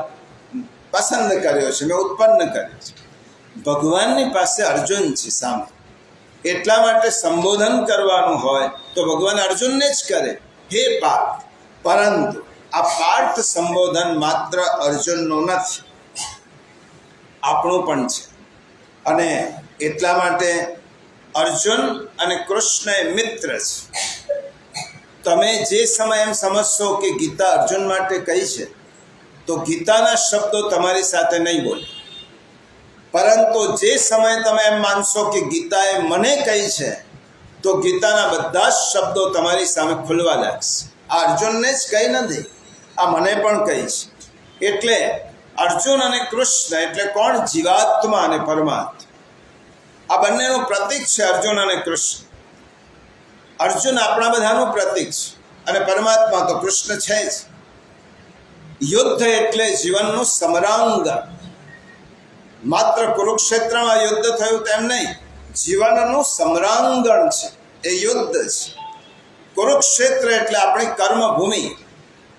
પસંદ કર્યો છે, મેં ઉત્પન્ન કર્યો છે. ભગવાનની પાસે અર્જુન છે સામે, એટલા માટે સંબોધન કરવાનું હોય તો ભગવાન અર્જુનને જ કરે, હે પાર્થ. પરંતુ આ પાર્થ સંબોધન માત્ર અર્જુનનું નથી, આપણું પણ છે. અને એટલા માટે અર્જુન અને કૃષ્ણ એ મિત્ર છે. તમે જે સમય એમ સમજશો કે ગીતા અર્જુન માટે કહી છે, તો ગીતાના શબ્દો તમારી સાથે નહીં બોલે. પરંતુ જે સમયે તમે એમ માનશો કે ગીતાએ મને કહી છે, તો ગીતાના બધા જ શબ્દો તમારી સામે ખુલવા લાગશે. આ અર્જુનને જ કહી નથી, આ મને પણ કહી છે. એટલે અર્જુન અને કૃષ્ણ એટલે કોણ? જીવાત્મા અને પરમાત્મા. આ બંનેનું પ્રતીક છે અર્જુન અને કૃષ્ણ. અર્જુન આપણા બધાનું પ્રતીક છે અને પરમાત્મા તો કૃષ્ણ છે જ. યુદ્ધ એટલે જીવનનું સમરાંગ. માત્ર કુરુક્ષેત્રમાં યુદ્ધ થયું તેમ નહીં, જીવનનું સમરાંગણ છે, એ યુદ્ધ છે. કુરુક્ષેત્ર એટલે આપણી કર્મભૂમિ,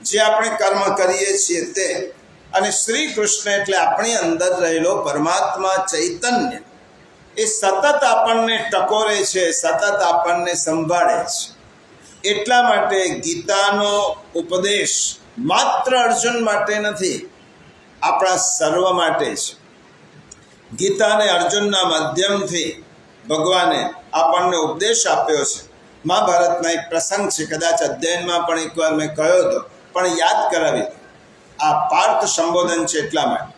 જે આપણે કર્મ કરીએ છીએ તે. અને શ્રી કૃષ્ણ એટલે આપણી અંદર રહેલો પરમાત્મા ચૈતન્ય. એ સતત આપણને ટકોરે છે, સતત આપણને સંભાળે છે. એટલા માટે ગીતાનો ઉપદેશ માત્ર અર્જુન માટે નથી, આપણા સર્વ માટે છે. ગીતા અને અર્જુનના માધ્યમથી ભગવાને આપણને ઉપદેશ આપ્યો છે. મહાભારતમાં એક પ્રસંગ છે, કદાચ અધ્યયનમાં પણ એકવાર મેં કહ્યો હતો, પણ યાદ કરાવી. આ પાર્થ સંબોધન છે એટલા માટે.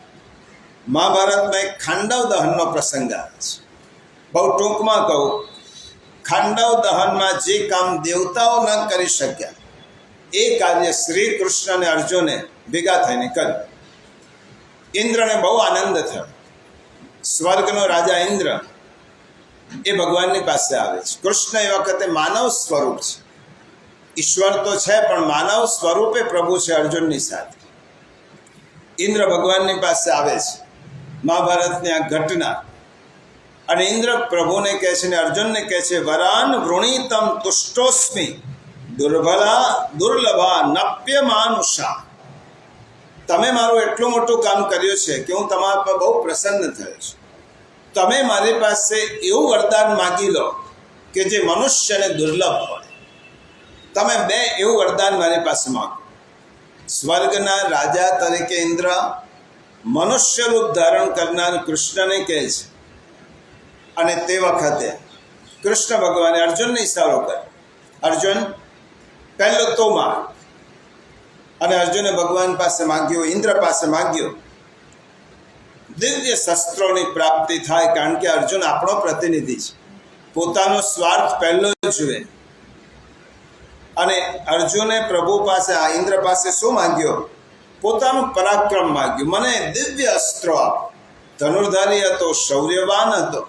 મહાભારતમાં એક ખાંડવ દહનનો પ્રસંગ આવે છે. બહુ ટૂંકમાં કહું, ખાંડવ દહનમાં જે કામ દેવતાઓ ન કરી શક્યા, એ કાર્ય શ્રી કૃષ્ણ અને અર્જુને ભેગા થઈને કર્યું. ઇન્દ્રને બહુ આનંદ થયો. સ્વર્ગનો રાજા ઇન્દ્ર એ ભગવાનની પાસે આવે છે. કૃષ્ણ એ વખતે માનવ સ્વરૂપ છે, ઈશ્વર તો છે પણ માનવ સ્વરૂપે પ્રભુ છે અર્જુનની સાથે. ઇન્દ્ર ભગવાનની પાસે આવે છે, મહાભારતની આ ઘટના. અને ઇન્દ્ર પ્રભુને કહે છે ને અર્જુનને કહે છે, વરાન વૃણીતમ તુષ્ટોસ્મિ દુર્લભા નપ્ય માનુષા. તમે મારું એટલું મોટું કામ કર્યું છે કે હું તમારા પર બહુ પ્રસન્ન થયો છું. તમે મારી પાસે એવું વરદાન માગી લો કે જે મનુષ્યને દુર્લભ હોય. તમે બે એવું વરદાન મારી પાસે માગો. સ્વર્ગના રાજા તરીકે ઇન્દ્ર મનુષ્ય રૂપ ધારણ કરનાર કૃષ્ણને કહે છે. અને તે વખતે કૃષ્ણ ભગવાને અર્જુનને ઇશારો કર્યો, અર્જુન પહેલો તો માગ. અને અર્જુને ભગવાન પાસે માગ્યું, ઇન્દ્ર પાસે માગ્યું, દિવ્ય શસ્ત્રોની પ્રાપ્તિ થાય. કારણ કે અર્જુન આપણો પ્રતિનિધિ છે, પોતાનો સ્વાર્થ પહેલો જુએ. અને અર્જુને પ્રભુ પાસે, આ ઇન્દ્ર પાસે શું માગ્યો? પોતાનું પરાક્રમ માગ્યું. મને દિવ્ય અસ્ત્રો આપો. ધનુર્ધારી હતો, શૌર્યવાન હતો,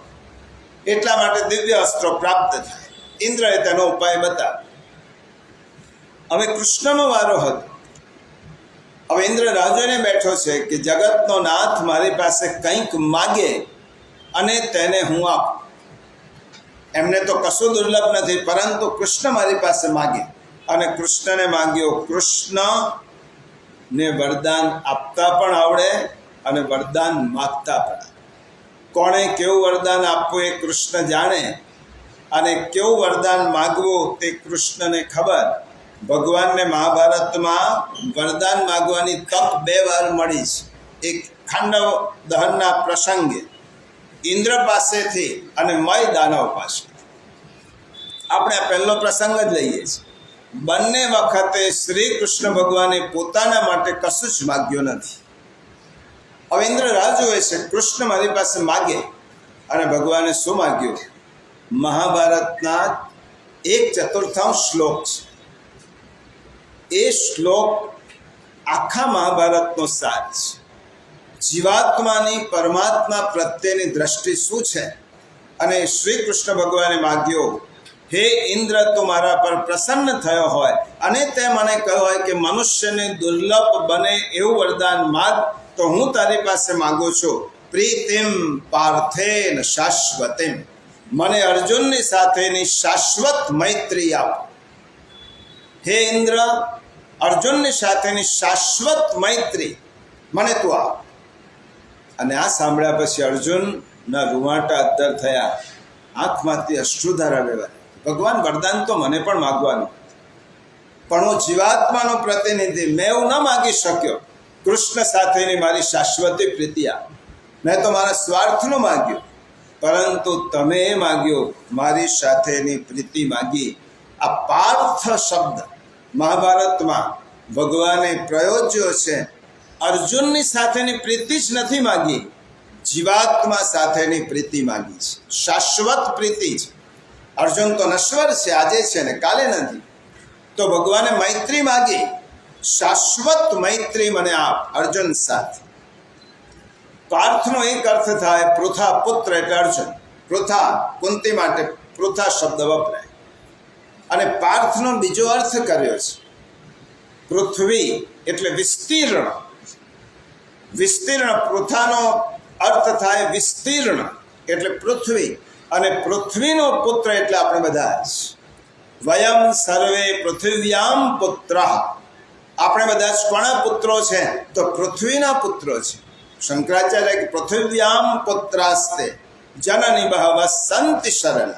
એટલા માટે દિવ્ય અસ્ત્રો પ્રાપ્ત થાય. ઇન્દ્રએ તેનો ઉપાય બતાવ્યો. હવે કૃષ્ણનો વારો હતો. હવે ઇન્દ્ર રાહ જોઈને બેઠો છે કે જગતનો નાથ મારી પાસે કંઈક માગે અને તેને હું આપું. એમને તો કશું દુર્લભ નથી, પરંતુ કૃષ્ણ મારી પાસે માગે. અને કૃષ્ણને માગ્યો. કૃષ્ણને વરદાન આપતા પણ આવડે અને વરદાન માગતા પણ. કોણે કેવું વરદાન આપવું એ કૃષ્ણ જાણે, અને કેવું વરદાન માગવું તે કૃષ્ણને ખબર. ભગવાનને મહાભારતમાં વરદાન માગવાની તક 2 વાર મળી છે. એક ખાંડવ દહનના પ્રસંગે ઇન્દ્ર પાસેથી અને મય દાનવ પાસે. આપણે આ પહેલો પ્રસંગ જ લઈએ છીએ. બંને વખતે શ્રી કૃષ્ણ ભગવાને પોતાના માટે કશું જ માગ્યું નથી. હવે ઇન્દ્ર રાહ જુએ છે, કૃષ્ણ મારી પાસે માગે અને ભગવાને શું માગ્યું? મહાભારતના 1/4 શ્લોક છે. એ શ્લોક આખા મહાભારતનો સાર છે. જીવાત્માની પરમાત્મા પ્રત્યેની દ્રષ્ટિ શું છે? અને શ્રી કૃષ્ણ ભગવાને માગ્યો, હે ઇન્દ્ર, તું મારા પર પ્રસન્ન થયો હોય અને તે મને કહ્યું હોય કે મનુષ્યને દુર્લભ બને એવું વરદાન માગ, તો હું તારી પાસે માગું છું, પ્રીતિમ પાર્થેન શાશ્વતીમ, મને અર્જુનની સાથેની શાશ્વત મૈત્રી આપ. હે ઇન્દ્ર, અર્જુનની સાથેની શાશ્વત મૈત્રી મને તું આપ. અને આ સાંભળ્યા પછી અર્જુનના રૂવાટા અદ્ધર થયા, આંખમાંથી અશ્રુધારા વહેવા. ભગવાન, વરદાન તો મને પણ માગવાનું, પણ હું જીવાત્માનો પ્રતિનિધિ, મેં એવું ન માગી શક્યો. કૃષ્ણ સાથેની મારી શાશ્વતી પ્રીતિ આપ. મેં તો મારા સ્વાર્થનું માગ્યું, પરંતુ તમે એ માગ્યો, મારી સાથેની પ્રીતિ માગી. આ પાર્થ શબ્દ મહાભારતમાં ભગવાને પ્રયોજ્યો છે. અર્જુનની સાથેની પ્રીતિ જ નથી માગી, જીવાત્મા સાથેની પ્રીતિ માગી છે. શાશ્વત પ્રીતિ છે. અર્જુન તો નશ્વર છે, આજે છે ને કાલે નથી. તો ભગવાને મૈત્રી માગી, શાશ્વત મૈત્રી મને આપ અર્જુન સાથે. પાર્થનો એક અર્થ થાય પૃથા, પુત્ર એટલે અર્જુન. પૃથા, કુંતી માટે પૃથા શબ્દ વપરાય. અને પાર્થનો બીજો અર્થ કર્યો છે પૃથ્વી, એટલે વિસ્તીર્ણ. વિસ્તીર્ણ, પૃથાનો અર્થ થાય વિસ્તીર્ણ એટલે પૃથ્વી, અને પૃથ્વીનો પુત્ર એટલે આપણે બધા જ. વયમ સર્વે પૃથિવ્યામ પુત્ર. આપણે બધા જ કોના પુત્રો છે? તો પૃથ્વીના પુત્રો છે. શંકરાચાર્ય કે પૃથિવ્યામ પુત્રાસ્તે જનની બહવ સંતિ શરણ.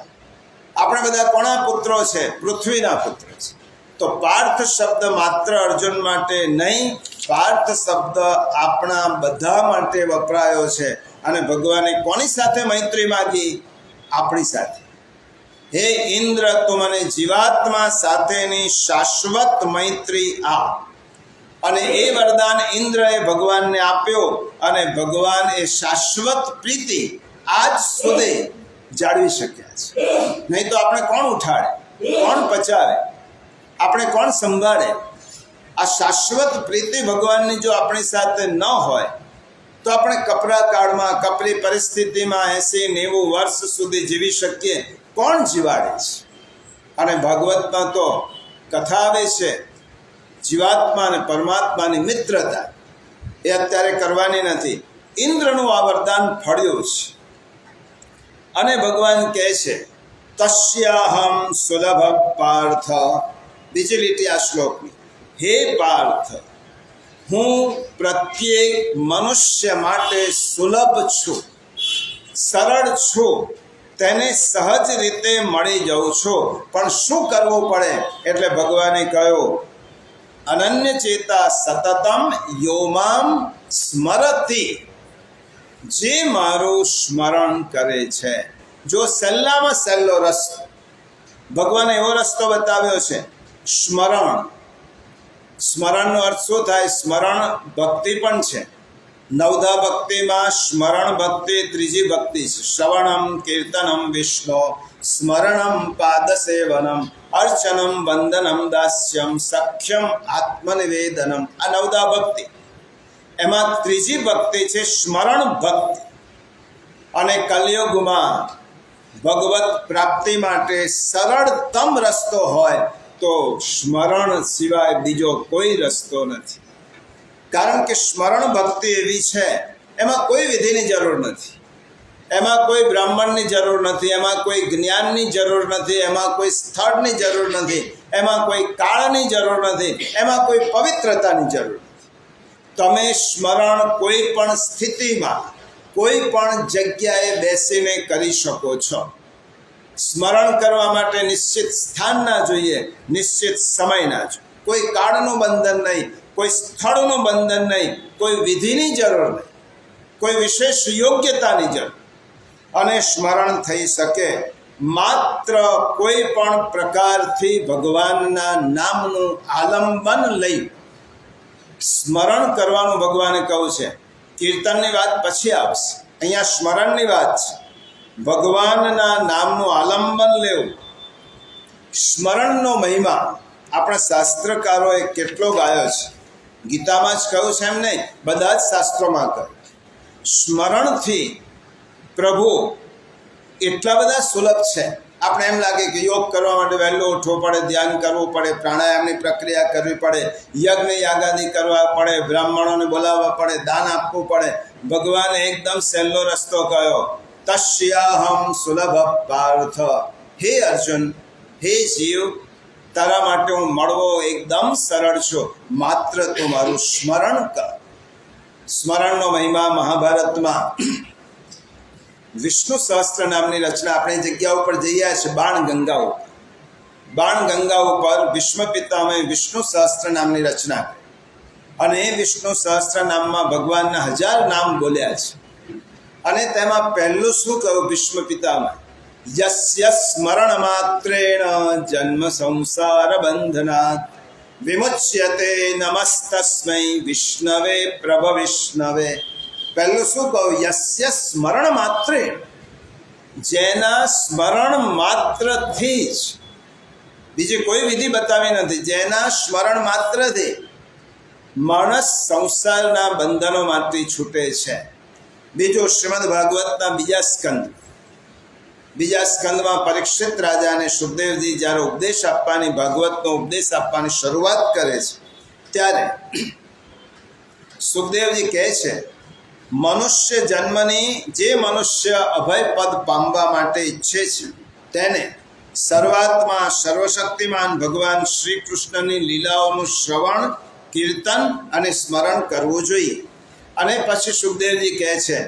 આપણે બધા કોના પુત્રો છે? પૃથ્વીના પુત્ર છે. તો પાર્થ શબ્દ માત્ર અર્જુન માટે નહીં, પાર્થ શબ્દ આપણા બધા માટે વપરાયો છે. અને ભગવાને કોની સાથે મૈત્રી માગી? આપણી સાથે. હે ઇન્દ્ર, તું મને જીવાત્મા સાથેની શાશ્વત મૈત્રી આપ. અને એ વરદાન ઇન્દ્રએ ભગવાનને આપ્યો, અને ભગવાન એ શાશ્વત પ્રીતિ આજ સુધી જાળવી શક્યા છે. નહીં તો આપણે કોણ ઉઠાડે, કોણ પચાવે, આપણે કોણ સંભાળે? આ શાશ્વત પ્રીતિ ભગવાનની જો આપણી સાથે ન હોય તો આપણે કપરા કાળમાં, કપરી પરિસ્થિતિમાં 80-90 વર્ષ સુધી જીવી શકીએ. કોણ જીવાડે છે? અને ભાગવતમાં તો કથા આવે છે જીવાત્મા અને પરમાત્માની મિત્રતા. એ અત્યારે કરવાની નથી. ઇન્દ્રનું આ વરદાન ફળ્યું છે. અને ભગવાન કહે છે, તસ્યાહમ સુલભ પાર્થ. બીજી લીટી આ શ્લોકની, હે પાર્થ, હું પ્રત્યેક મનુષ્ય માટે સુલભ છું, સરળ છું, તેને સહજ રીતે મળી જાઉં છું. પણ શું કરવું પડે? એટલે ભગવાને કહ્યું, અનન્ય ચેતા સતતમ યોમામ સ્મરતિ. જે મારું સ્મરણ કરે છે. જો સહેલામાં સહેલો રસ્તો, ભગવાને એવો રસ્તો બતાવ્યો છે, સ્મરણ. સ્મરણનો અર્થ શું થાય? સ્મરણ ભક્તિ પણ છે. નવધા ભક્તિમાં સ્મરણ ભક્તિ ત્રીજી ભક્તિ છે. શ્રવણમ કીર્તનમ વિષ્ણુ, સ્મરણમ પાદસેવનમ, અર્ચનમ વંદનમ દાસ્યમ, સખ્યમ આત્મનિવેદનમ. આ નવધા ભક્તિ. એમાં ત્રીજી ભક્તિ છે સ્મરણ ભક્તિ. અને કલયુગમાં ભગવત પ્રાપ્તિ માટે સરળતમ રસ્તો હોય તો સ્મરણ સિવાય બીજો કોઈ રસ્તો નથી. કારણ કે સ્મરણ ભક્તિ એવી છે, એમાં કોઈ વિધિની જરૂર નથી, એમાં કોઈ બ્રાહ્મણની જરૂર નથી, એમાં કોઈ જ્ઞાનની જરૂર નથી, એમાં કોઈ સ્થળની જરૂર નથી, એમાં કોઈ કાળની જરૂર નથી, એમાં કોઈ પવિત્રતાની જરૂર નથી. તમે સ્મરણ કોઈ પણ સ્થિતિમાં, કોઈ પણ જગ્યાએ બેસીને કરી શકો છો. સ્મરણ કરવા માટે નિશ્ચિત સ્થાન ના જોઈએ, નિશ્ચિત સમય ના જોઈએ. કોઈ કાળનું બંધન નહીં, કોઈ સ્થળનું બંધન નહીં, કોઈ વિધિની જરૂર નહીં, કોઈ વિશેષ યોગ્યતાની જરૂર. અને સ્મરણ થઈ શકે માત્ર કોઈ પણ પ્રકારથી ભગવાનના નામનું આલંબન લઈ સ્મરણ કરવાનું ભગવાને કહ્યું છે. કીર્તનની વાત પછી આવશે, અહીંયા સ્મરણની વાત છે. ભગવાનના નામનું આલંબન લેવું, સ્મરણનો મહિમા આપણા શાસ્ત્રકારોએ કેટલો ગાયો છે. ગીતામાં જ કહ્યું છે એમ નહીં, બધા જ શાસ્ત્રોમાં કહ્યું. સ્મરણથી પ્રભુ એટલા બધા સુલભ છે. આપણે એમ લાગે કે યોગ કરવા માટે વહેલું ઉઠવું પડે, ધ્યાન કરવું પડે, પ્રાણાયામની પ્રક્રિયા કરવી પડે, યજ્ઞ યાગાદી કરવા પડે, બ્રાહ્મણોને બોલાવવા પડે, દાન આપવું પડે. ભગવાને એકદમ સહેલો રસ્તો કહ્યો, તસ્યાહમ સુલભ પાર્થ. હે અર્જુન, હે જીવ, તારા માટે હું મળવો એકદમ સરળ છું, માત્ર તું મારું સ્મરણ કર. સ્મરણનો મહિમા મહાભારતમાં વિષ્ણુ સહસ્ત્ર નામની રચના આપણે જગ્યા ઉપર જઈએ છે, બાણગંગા ઉપર. બાણગંગા ઉપર ભીષ્મ પિતામહે વિષ્ણુ સહસ્ત્ર નામની રચના કરી અને એ વિષ્ણુ સહસ્ત્ર નામમાં ભગવાનના 1000 નામ બોલ્યા છે. અને તેમાં પહેલું શું કહ્યું ભીષ્મ પિતામહે? યસ્ય સ્મરણ માત્રેણ જન્મ સંસાર બંધનાત વિમુચ્યતે નમસ્તસ્મૈ વિષ્ણવે પ્રભવિષ્ણવે. પહેલું શું કહું? યસ્ય સ્મરણ માત્રે, જેના સ્મરણ માત્રથી જ, બીજી કોઈ વિધિ બતાવી નથી, જેના સ્મરણ માત્રથી માણસ સંસારના બંધનોમાંથી છૂટે છે. બીજું શ્રીમદ ભાગવતના બીજા સ્કંદમાં પરીક્ષિત રાજાને સુખદેવજી જ્યારે ઉપદેશ આપવાની, ભાગવતનો ઉપદેશ આપવાની શરૂઆત કરે છે, ત્યારે સુખદેવજી કહે છે, મનુષ્ય જન્મની જે મનુષ્ય અભય પદ પામવા માટે ઈચ્છે છે તેને સર્વાત્મા સર્વશક્તિમાન ભગવાન શ્રી કૃષ્ણની લીલાઓનું શ્રવણ, કીર્તન અને સ્મરણ કરવું જોઈએ. અને પછી સુખદેવજી કહે છે,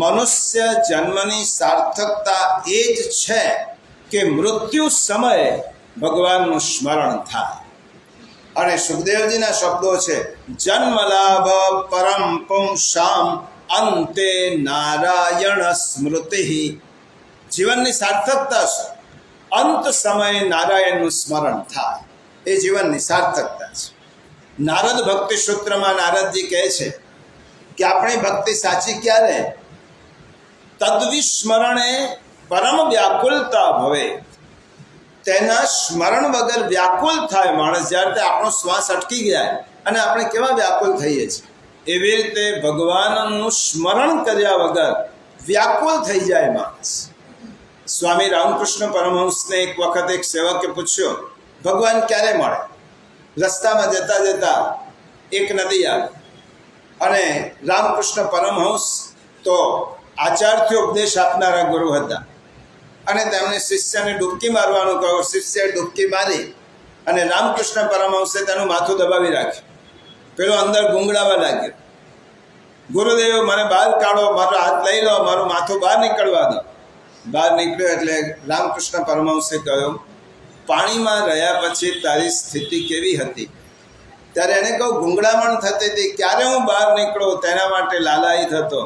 મનુષ્ય જન્મની સાર્થકતા એ જ છે કે મૃત્યુ સમયે ભગવાનનું સ્મરણ થાય. અને સુખદેવજીના શબ્દો છે, જન્મલાભ પરમ પુંસામ અંતે નારાયણ સ્મૃતિ. જીવનની સાર્થકતા છે અંત સમયે નારાયણનું સ્મરણ થાય, એ જીવનની સાર્થકતા છે. નારદ ભક્તિ સૂત્રમાં નારદજી કહે છે કે આપણી ભક્તિ સાચી ક્યારે? તદ્વિસ્મરણે પરમ વ્યાકુલતા ભવે. તેના સ્મરણ વગર વ્યાકુલ થાય માણસ. જ્યારે આપણો શ્વાસ અટકી જાય અને આપણે કેવા વ્યાકુલ થઈએ છીએ, એવી રીતે ભગવાનનું સ્મરણ કર્યા વગર વ્યાકુલ થઈ જાય માણસ. સ્વામી રામકૃષ્ણ પરમહંસને એક વખત એક સેવકે પૂછ્યો, ભગવાન ક્યારે મળે? રસ્તામાં જતા જતા એક નદી આવી અને રામકૃષ્ણ પરમહંસ તો આચાર્યથી ઉપદેશ આપનારા ગુરુ હતા અને તેમણે શિષ્યને ડૂબકી મારવાનું કહ્યું. શિષ્યએ ડૂબકી મારી અને રામકૃષ્ણ પરમહંસે તેનું માથું દબાવી રાખ્યું. પેલો અંદર ગુંગળાવા લાગ્યો, ગુરુદેવ મને બહાર કાઢો, મારો હાથ લઈ લો, મારું માથું બહાર નીકળવા દો. બહાર નીકળ્યો એટલે રામકૃષ્ણ પરમહંસે કહ્યું, પાણીમાં રહ્યા પછી તારી સ્થિતિ કેવી હતી? ત્યારે એને કહું, ગુંગળામણ થતી હતી, ક્યારે હું બહાર નીકળું તેના માટે લાલાયિત હતો.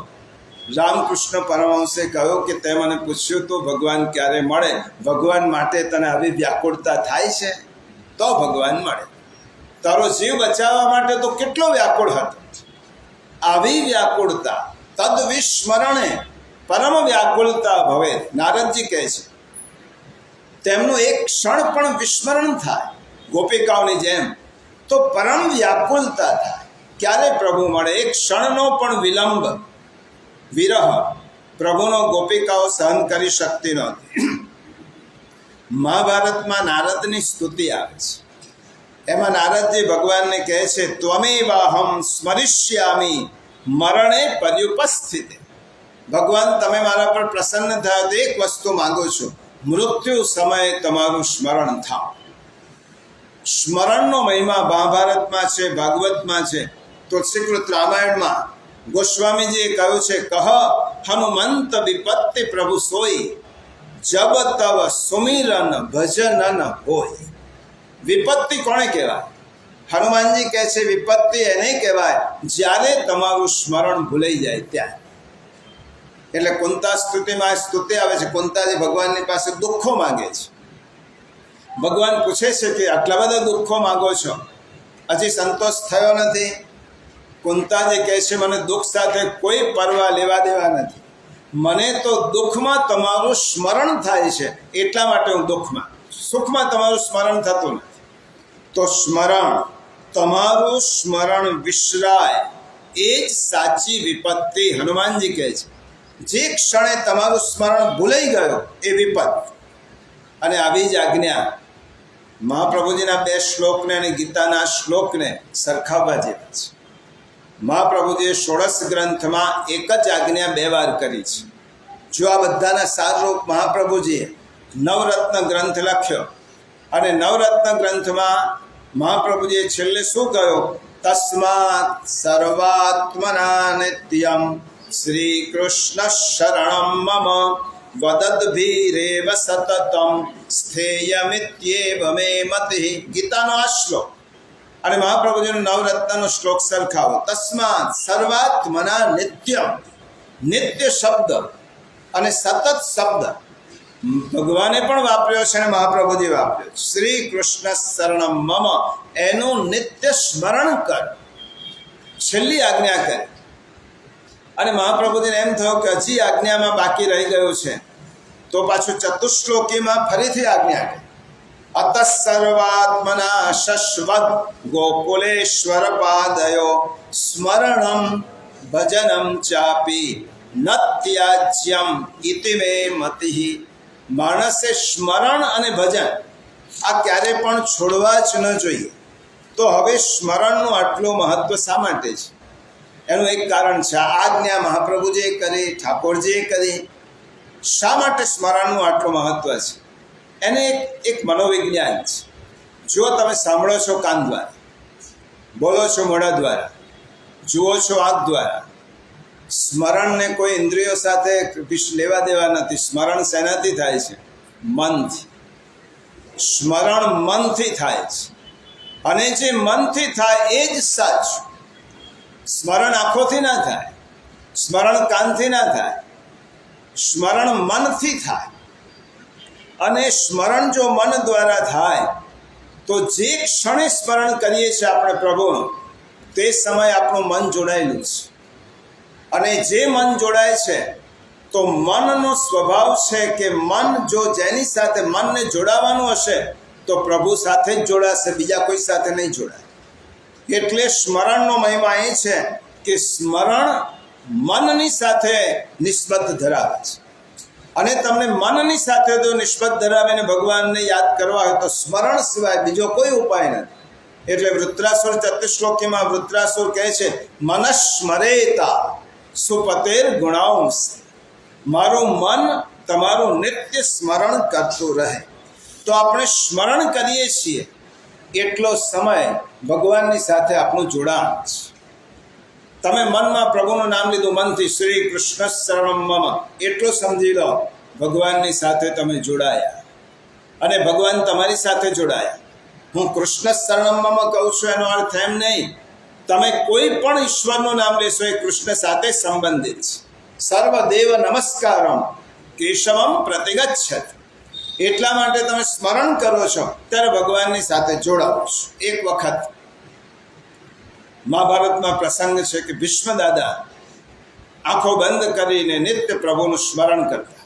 રામકૃષ્ણ પરમહંસે કહ્યું કે તે મને પૂછ્યું તો ભગવાન ક્યારે મળે? ભગવાન માટે તને આવી વ્યાકુળતા થાય છે તો ભગવાન મળે. તારો જીવ બચાવવા માટે તો કેટલો વ્યાકુળ હતો. આવી વ્યાકુળતા તદ્વિસ્મરણે પરમ વ્યાકુળતા ભવે. નારદજી કહે છે, તેમનું એક ક્ષણ પણ વિસ્મરણ થાય ગોપિકાઓની જેમ તો પરમ વ્યાકુળતા થાય. ક્યારે પ્રભુ મળે? એક ક્ષણનો પણ વિલંબ, વિરહ પ્રભુનો ગોપિકાઓ સહન કરી શકતી નહોતી. મહાભારતમાં નારદની સ્તુતિ આવે છે. એમાં નારદજી ભગવાનને કહે છે, ત્વમેવાહમ સ્મરિષ્યામિ મરણે પર્યુપસ્થિતે. ભગવાન તમે મારા પર પ્રસન્ન થયા તો એક વસ્તુ માંગુ છું, મૃત્યુ સમયે તમારું સ્મરણ થાવ. સ્મરણનો મહિમા મહાભારતમાં છે, ભાગવતમાં છે, તુલસીકૃત રામાયણમાં ગોસ્વામીજીએ કહ્યું છે, કહ હનુમંત વિપત્તિ પ્રભુ સોઈ જબ તવ સુમિરન ભજનન હોય. વિપત્તિ કોને કહેવાય? હનુમાનજી કહે છે, વિપત્તિ એને કહેવાય જ્યારે તમારું સ્મરણ ભૂલાઈ જાય ત્યાં. એટલે કુંતા સ્તુતિમાં સ્તુતિ આવે છે, કુંતાજી ભગવાનની પાસે દુઃખો માગે છે. ભગવાન પૂછે છે કે આટલા બધા દુઃખો માગો છો, હજી સંતોષ થયો નથી? કુંતાજી કહે છે, મને દુઃખ સાથે કોઈ પરવા લેવા દેવા નથી. મને તો દુઃખમાં તમારું સ્મરણ થાય છે, એટલા માટે હું દુઃખમાં, સુખમાં તમારું સ્મરણ થતું નથી. તો સ્મરણ, તમારું સ્મરણ વિસરાય એ જ સાચી વિપત્તિ. હનુમાનજી કહે છે જે ક્ષણે તમારું સ્મરણ ભૂલાઈ ગયો એ વિપત. અને આવી જ આજ્ઞા મહાપ્રભુજીના 2 શ્લોકને અને ગીતાના શ્લોકને સરખાવવા જેવા છે. મહાપ્રભુજીએ 16 ગ્રંથમાં એક જ આજ્ઞા 2 વાર કરી છે. જો આ બધાના સારરૂપ મહાપ્રભુજીએ નવરત્ન ગ્રંથ લખ્યો, અને નવરત્ન ગ્રંથમાં મહાપ્રભુજીએ છેલ્લે શું કહ્યું? તસ્માત સર્વાત્મના નિત્યમ શ્રી કૃષ્ણ શરણમ મમ વદદ્ભીરેવ સતતમ સ્થેયમિત્યેવ મે મતિ. ગીતાનો આ શ્લોક અને મહાપ્રભુજીનો નવરત્નનો શ્લોક સરખાવો. તસ્માત સર્વાત્મના નિત્યમ, નિત્ય શબ્દ અને સતત શબ્દ ભગવાને પણ વાપર્યો છે અને મહાપ્રભુજી વાપર્યો. શ્રી કૃષ્ણ શરણમ મમ, એનું નિત્ય સ્મરણ કર, છેલ્લી આજ્ઞા કરી. અને મહાપ્રભુજીને એમ થયું કે હજી આજ્ઞામાં બાકી રહી ગયું છે, તો પાછું ચતુશ્લોકીમાં ફરીથી આજ્ઞા કરી. અત સર્વાત્મના શશ્વત ગોકુલેશ્વર પાદયો સ્મરણમ ભજનમ ચાપી ન ત્યાજ્યમ ઇતિ મે મતિ. માણસે સ્મરણ અને ભજન આ ક્યારે પણ છોડવા જ ન જોઈએ. તો હવે સ્મરણનું આટલું મહત્વ શા માટે છે? એનું એક કારણ છે. આ આજ્ઞા મહાપ્રભુજીએ કરી, ઠાકોરજીએ કરી. શા માટે સ્મરણનું આટલું મહત્વ છે? એને એક મનોવિજ્ઞાન છે. જો તમે સાંભળો છો કાન દ્વારા, બોલો છો મોઢા દ્વારા, જુઓ છો આંખ દ્વારા, સ્મરણને કોઈ ઇન્દ્રિયો સાથે લેવા દેવા નથી. સ્મરણ શેનાથી થાય છે? મનથી. સ્મરણ મનથી થાય છે, અને જે મનથી થાય એ જ સાચું. સ્મરણ આંખોથી ના થાય, સ્મરણ કાનથી ના થાય, સ્મરણ મનથી થાય. અને સ્મરણ જો મન દ્વારા થાય તો જે ક્ષણે સ્મરણ કરીએ છીએ આપણે પ્રભુનું, તે સમયે આપણું મન જોડાયેલું છે. અને જે મન જોડાય છે તો મનનો સ્વભાવ છે કે મન જો જેની સાથે મનને જોડાવાનું હશે તો પ્રભુ સાથે જ જોડાશે, બીજા કોઈ સાથે નહીં જોડાય. એટલે સ્મરણનો મહિમા એ છે કે સ્મરણ મનની સાથે નિસ્બત ધરાવે છે. અને તમને મનની સાથે જો નિસ્બત ધરાવીને ભગવાનને યાદ કરવા હોય તો સ્મરણ સિવાય બીજો કોઈ ઉપાય નથી. એટલે વૃત્રાસુર ચતુશ્લોકીમાં વૃત્રાસુર કહે છે મનસ્મરેતા સુપતેર ગુણાંશ. મારું મન તમારું નિત્ય સ્મરણ કરતું રહે. તો આપણે સ્મરણ કરીએ છીએ એટલો સમય ભગવાનની સાથે આપણું જોડાણ છે. તમે મનમાં પ્રભુનું નામ લીધું, મનથી શ્રી કૃષ્ણ શરણમ મમ, એટલું સમજી લો ભગવાનની સાથે તમે જોડાયા અને ભગવાન તમારી સાથે જોડાયા. હું કૃષ્ણ શરણમ મમ કહું છું એનો અર્થ એમ નહીં તમે કોઈ પણ ઈશ્વરનું નામ લેશો એ કૃષ્ણ સાથે સંબંધિત છે. સર્વદેવ નમસ્કારમ કેશવમ પ્રતિગચ્છત. એટલા માટે તમે સ્મરણ કરો છો ત્યારે ભગવાનની સાથે જોડાવો છો. એક વખત મહાભારતમાં પ્રસંગ છે કે ભીષ્મ દાદા આંખો બંધ કરીને નિત્ય પ્રભુનું સ્મરણ કરતા,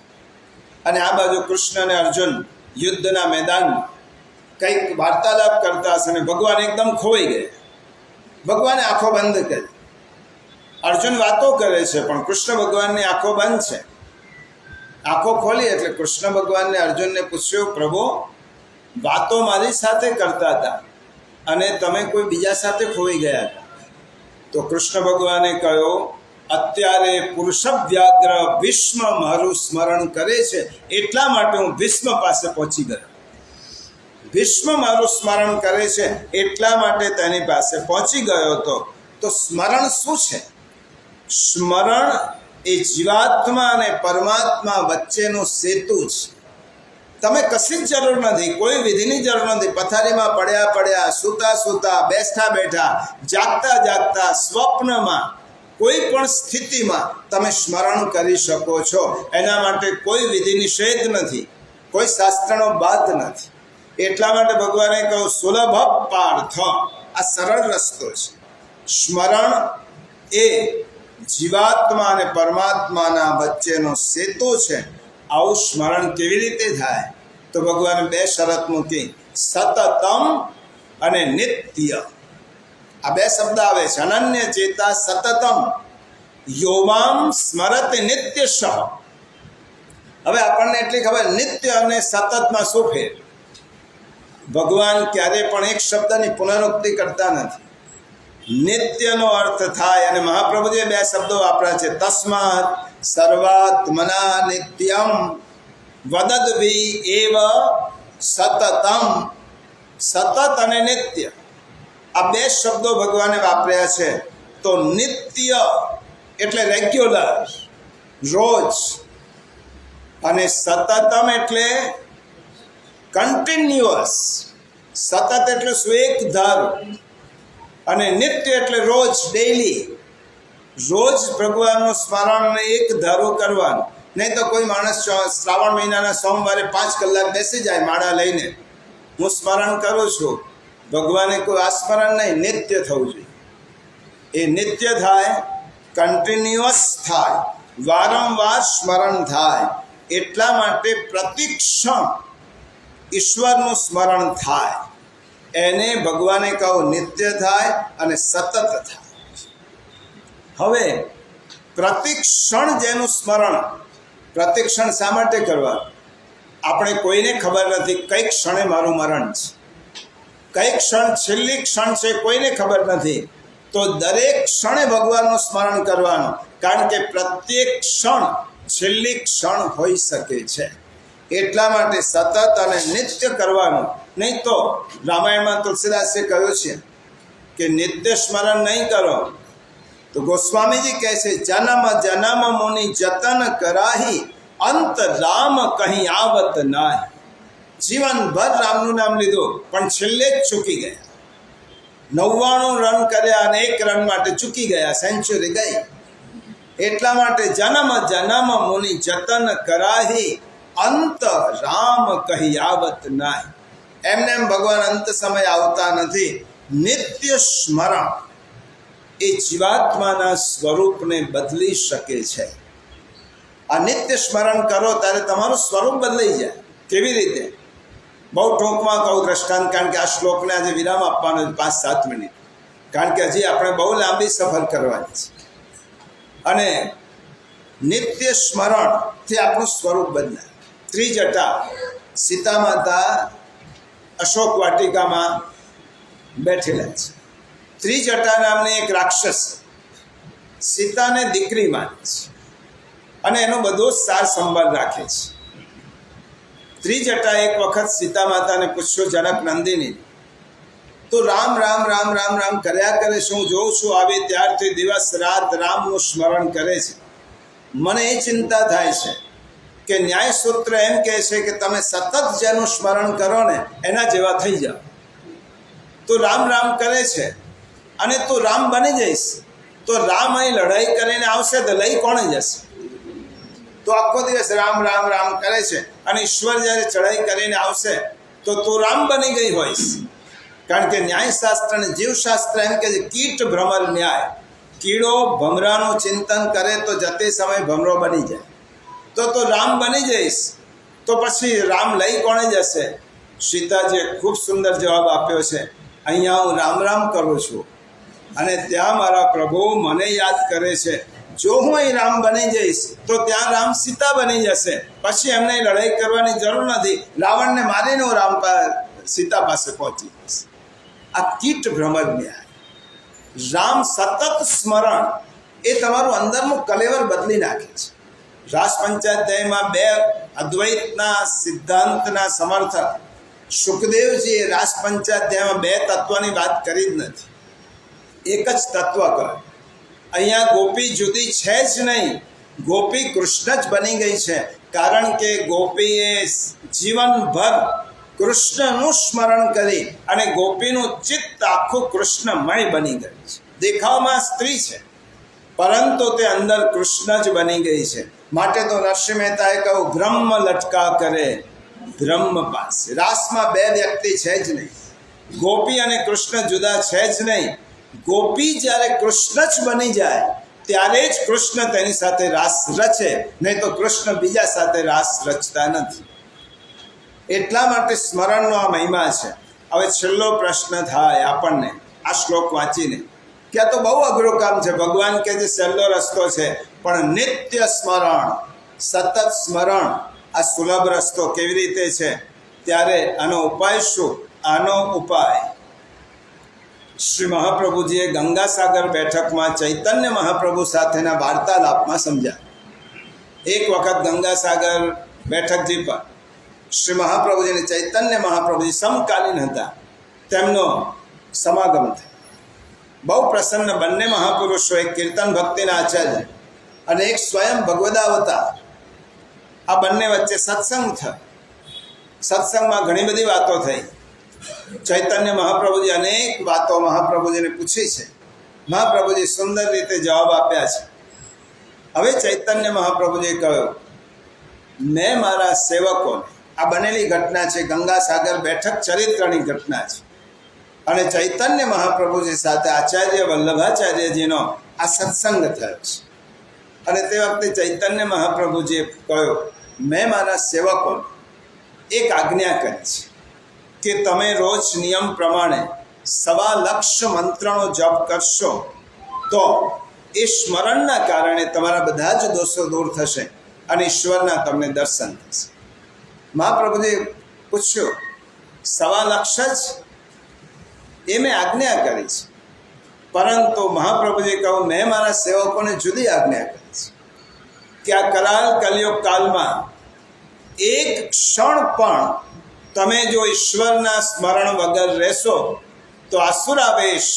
અને આ બાજુ કૃષ્ણ અને અર્જુન યુદ્ધના મેદાનમાં કંઈક વાર્તાલાપ કરતા હશે અને ભગવાન એકદમ ખોવાઈ ગયા. ભગવાને આંખો બંધ કરી. અર્જુન વાતો કરે છે પણ કૃષ્ણ ભગવાનની આંખો બંધ છે. આંખો ખોલી એટલે કૃષ્ણ ભગવાનને અર્જુનને પૂછ્યું, પ્રભુ વાતો મારી સાથે કરતા હતા અને તમે કોઈ બીજા સાથે ખોઈ ગયા હતા. તો કૃષ્ણ ભગવાને કહ્યું, અત્યારે પુરુષવ્યાગ્ર ભીષ્મ મારું સ્મરણ કરે છે એટલા માટે હું ભીષ્મ પાસે પહોંચી ગયો. ભીષ્મ મારું સ્મરણ કરે છે એટલા માટે તેની પાસે પહોંચી ગયો હતો. તો સ્મરણ શું છે? સ્મરણ એ જીવાત્મા અને પરમાત્મા વચ્ચેનો સેતુ છે. તમે કશી જ જરૂર નથી, કોઈ વિધિની જરૂર નથી. પથારીમાં પડ્યા પડ્યા, સૂતા સૂતા, બેઠા બેઠા, જાગતા જાગતા, સ્વપ્નમાં, કોઈ પણ સ્થિતિમાં તમે સ્મરણ કરી શકો છો. એના માટે કોઈ વિધિ નિષેધ નથી, કોઈ શાસ્ત્રનો બાદ નથી. એટલા માટે ભગવાને કહ્યું સુલભ પાર્થ, આ સરળ રસ્તો છે. સ્મરણ એ જીવાત્મા અને પરમાત્માના વચ્ચેનો સેતુ છે. આવું સ્મરણ કેવી રીતે થાય? તો ભગવાને 2 શરત મૂકી, સતતમ અને નિત્ય. આ 2 શબ્દ આવે છે, અનન્ય ચેતા સતતમ યોમામ સ્મરતે નિત્યશ. હવે આપણને એટલી ખબર, નિત્ય અને સતતમાં શું ફેર? ભગવાન ક્યારે પણ એક શબ્દની પુનરુક્તિ કરતા નથી. નિત્યનો અર્થ થાય, અને મહાપ્રભુજીએ 2 શબ્દો વાપર્યા છે, તસ્માત સર્વાત્મના નિત્યમ વદદ્ભિ એવ સતતમ. સતત અને નિત્ય આ 2 શબ્દો ભગવાને વાપર્યા છે. તો નિત્ય એટલે રેગ્યુલર, રોજ, અને સતતમ એટલે કન્ટિન્યુઅસ. સતત એટલે શું? એક ધારું. અને નિત્ય એટલે રોજ, ડેઈલી. રોજ ભગવાનનું સ્મરણ એક ધારું કરવાનું. નહીં તો કોઈ માણસ શ્રાવણ મહિનાના સોમવારે 5 કલાક બેસી જાય માળા લઈને, હું સ્મરણ કરું છું. ભગવાને કોઈ આ સ્મરણ નહીં, નિત્ય થવું જોઈએ. એ નિત્ય થાય, કન્ટિન્યુઅસ થાય, વારંવાર સ્મરણ થાય. એટલા માટે પ્રતિક્ષણ ઈશ્વરનું સ્મરણ થાય. એને ભગવાને કહું નિત્ય થાય અને સતત થાય. હવે પ્રતિક્ષણ જેનું સ્મરણ, પ્રતિક્ષણ શા માટે કરવાનું? આપણે કોઈને ખબર નથી કઈ ક્ષણે મારું મરણ છે, કઈ ક્ષણ છેલ્લી ક્ષણ છે, કોઈને ખબર નથી. તો દરેક ક્ષણે ભગવાનનું સ્મરણ કરવાનું, કારણ કે પ્રત્યેક ક્ષણ છેલ્લી ક્ષણ હોઈ શકે છે. એટલા માટે સતત અને નિત્ય કરવાનું. નહીં તો રામાયણમાં તુલસીદાસે કહ્યું છે કે નિત્ય સ્મરણ નહીં કરો તો ગોસ્વામીજી કહે છે, જન્મ જન્મ મુનિ જતન કરાહી અંત રામ કહી આવત નાહી. જીવનભર રામનું નામ લીધું પણ છેલ્લે જ ચૂકી ગયા. 99 રન કર્યા અને 1 રન માટે ચૂકી ગયા, સેન્ચુરી ગઈ. એટલા માટે જન્મ જન્મ મુનિ જતન કરાહી અંત રામ કહી આવત નાહી. એમને એમ ભગવાન અંત સમય આવતા નથી. નિત્ય સ્મરણ એ જીવાત્માના સ્વરૂપને બદલી શકે છે. આ નિત્ય સ્મરણ કરો ત્યારે તમારું સ્વરૂપ બદલાઈ જાય. કેવી રીતે? બહુ ટૂંકમાં કહું દ્રષ્ટાંત, કારણ કે આ શ્લોકને આજે વિરામ આપવાનો છે 5-7 મિનિટ, કારણ કે હજી આપણે બહુ લાંબી સફર કરવાની છે. અને નિત્ય સ્મરણથી આપણું સ્વરૂપ બદલાય. ત્રિજટા સીતા માતા અશોક વાટિકામાં બેઠેલા છે. ત્રિજટા નામની એક રાક્ષસ સીતાને દીકરી માને છે અને એનો બધો સાર સંભાળ રાખે છે. ત્રિજટા એક વખત સીતા માતાને પૂછ્યું, જનક નંદિની, તો રામ રામ રામ રામ રામ કર્યા કરે છે, હું જોઉં છું આવી ત્યારથી દિવસ રાત રામનું સ્મરણ કરે છે. મને એ ચિંતા થાય છે કે ન્યાય સૂત્ર એમ કહે છે કે તમે સતત જેનું સ્મરણ કરો ને એના જેવા થઈ જાઓ. તો રામ રામ કરે છે અને તું રામ બની જઈશ, તો રામ અહીં લડાઈ કરીને આવશે તો લઈ કોણે જશે? તો આખો દિવસ રામ રામ રામ કરે છે અને ઈશ્વર જ્યારે ચડાઈ કરીને આવશે તો તું રામ બની ગઈ હોઈશ. કારણ કે ન્યાયશાસ્ત્ર અને જીવશાસ્ત્ર એમ કે કીટ ભ્રમર ન્યાય. કીડો ભમરાનું ચિંતન કરે તો જતે સમય ભમરો બની જાય. તો રામ બની જઈશ, તો પછી રામ લઈ કોણે જશે? સીતાજીએ ખૂબ સુંદર જવાબ આપ્યો છે, અહીંયા હું રામ રામ કરું છું અને ત્યાં મારા પ્રભુ મને યાદ કરે છે. જો હું અહીં રામ બની જઈશ તો ત્યાં રામ સીતા બની જશે. પછી એમને લડાઈ કરવાની જરૂર નથી. રાવણને મારીને હું સીતા પાસે પહોંચી જઈશ. આ કીટ ભ્રમર ન્યાય. રામ સતત સ્મરણ એ તમારું અંદરનું કલેવર બદલી નાખે છે. રાસ પંચાધ્યાયમાં 2 અદ્વૈતના સિદ્ધાંતના સમર્થક સુખદેવજીએ રાસ પંચાધ્યાયમાં 2 તત્વની વાત કરી જ નથી, એક જ તત્વ કહે. અહીંયા ગોપી જુદી છે જ નહીં, ગોપી કૃષ્ણ જ બની ગઈ છે. કારણ કે ગોપીએ જીવનભર કૃષ્ણનું સ્મરણ કરી અને ગોપીનું ચિત્ત આખું કૃષ્ણમય બની ગયું છે. દેખાવમાં સ્ત્રી છે પરંતુ તે અંદર કૃષ્ણ જ બની ગઈ છે. માટે તો નરસિંહ મહેતાએ કહ્યું, બ્રહ્મ લટકા કરે બ્રહ્મ પાસે. રાસમાં 2 વ્યક્તિ છે જ નહીં, ગોપી અને કૃષ્ણ જુદા છે જ નહીં. ગોપી જ્યારે કૃષ્ણ જ બની જાય ત્યારે જ કૃષ્ણ તેની સાથે રાસ રચે, નહીં તો કૃષ્ણ બીજા સાથે રાસ રચતા નથી. એટલા માટે સ્મરણનો આ મહિમા છે. હવે છેલ્લો પ્રશ્ન થાય આપણને આ શ્લોક વાંચીને કે આ તો બહુ અઘરું કામ છે. ભગવાન કે જે સહેલો રસ્તો છે, પણ નિત્ય સ્મરણ, સતત સ્મરણ આ સુલભ રસ્તો કેવી રીતે છે? ત્યારે આનો ઉપાય શું? આનો ઉપાય શ્રી મહાપ્રભુજીએ ગંગાસાગર બેઠકમાં ચૈતન્ય મહાપ્રભુ સાથેના વાર્તાલાપમાં સમજ્યા. એક વખત ગંગાસાગર બેઠકજી પર શ્રી મહાપ્રભુજી અને ચૈતન્ય મહાપ્રભુજી સમકાલીન હતા. તેમનો સમાગમ થયો. બહુ પ્રસન્ન બંને મહાપુરુષો, એક કીર્તન ભક્તિના આચાર્ય અને એક સ્વયં ભગવદાવતાર, આ બંને વચ્ચે સત્સંગ થયો. સત્સંગમાં ઘણી બધી વાતો થઈ. ચૈતન્ય મહાપ્રભુજી અનેક વાતો મહાપ્રભુજીને પૂછી છે. મહાપ્રભુજી સુંદર રીતે જવાબ આપ્યા છે. હવે ચૈતન્ય મહાપ્રભુજીએ કહ્યું, મેં મારા સેવકોને, આ બનેલી ઘટના છે, ગંગાસાગર બેઠક ચરિત્રની ઘટના છે, અને ચૈતન્ય મહાપ્રભુજી સાથે આચાર્ય વલ્લભાચાર્યજીનો આ સત્સંગ થયો છે. અને તે વખતે ચૈતન્ય મહાપ્રભુજીએ કહ્યું, મેં મારા સેવકોને એક આજ્ઞા કરી છે કે તમે રોજ નિયમ પ્રમાણે 1.25 લાખ મંત્રનો જપ કરશો તો એ સ્મરણના કારણે તમારા બધા જ દોષો દૂર થશે અને ઈશ્વરના તમને દર્શન થશે. મહાપ્રભુજીએ પૂછ્યું, 1.25 લાખ જ? એ મેં આજ્ઞા કરી છે, પરંતુ મહાપ્રભુજીએ કહ્યું, મેં મારા સેવકોને જુદી આજ્ઞા કરી છે કે આ કરાલ કલિયુગ કાળમાં એક ક્ષણ પણ તમે જો ઈશ્વરના સ્મરણ વગર રહેશો તો આસુરાવેશ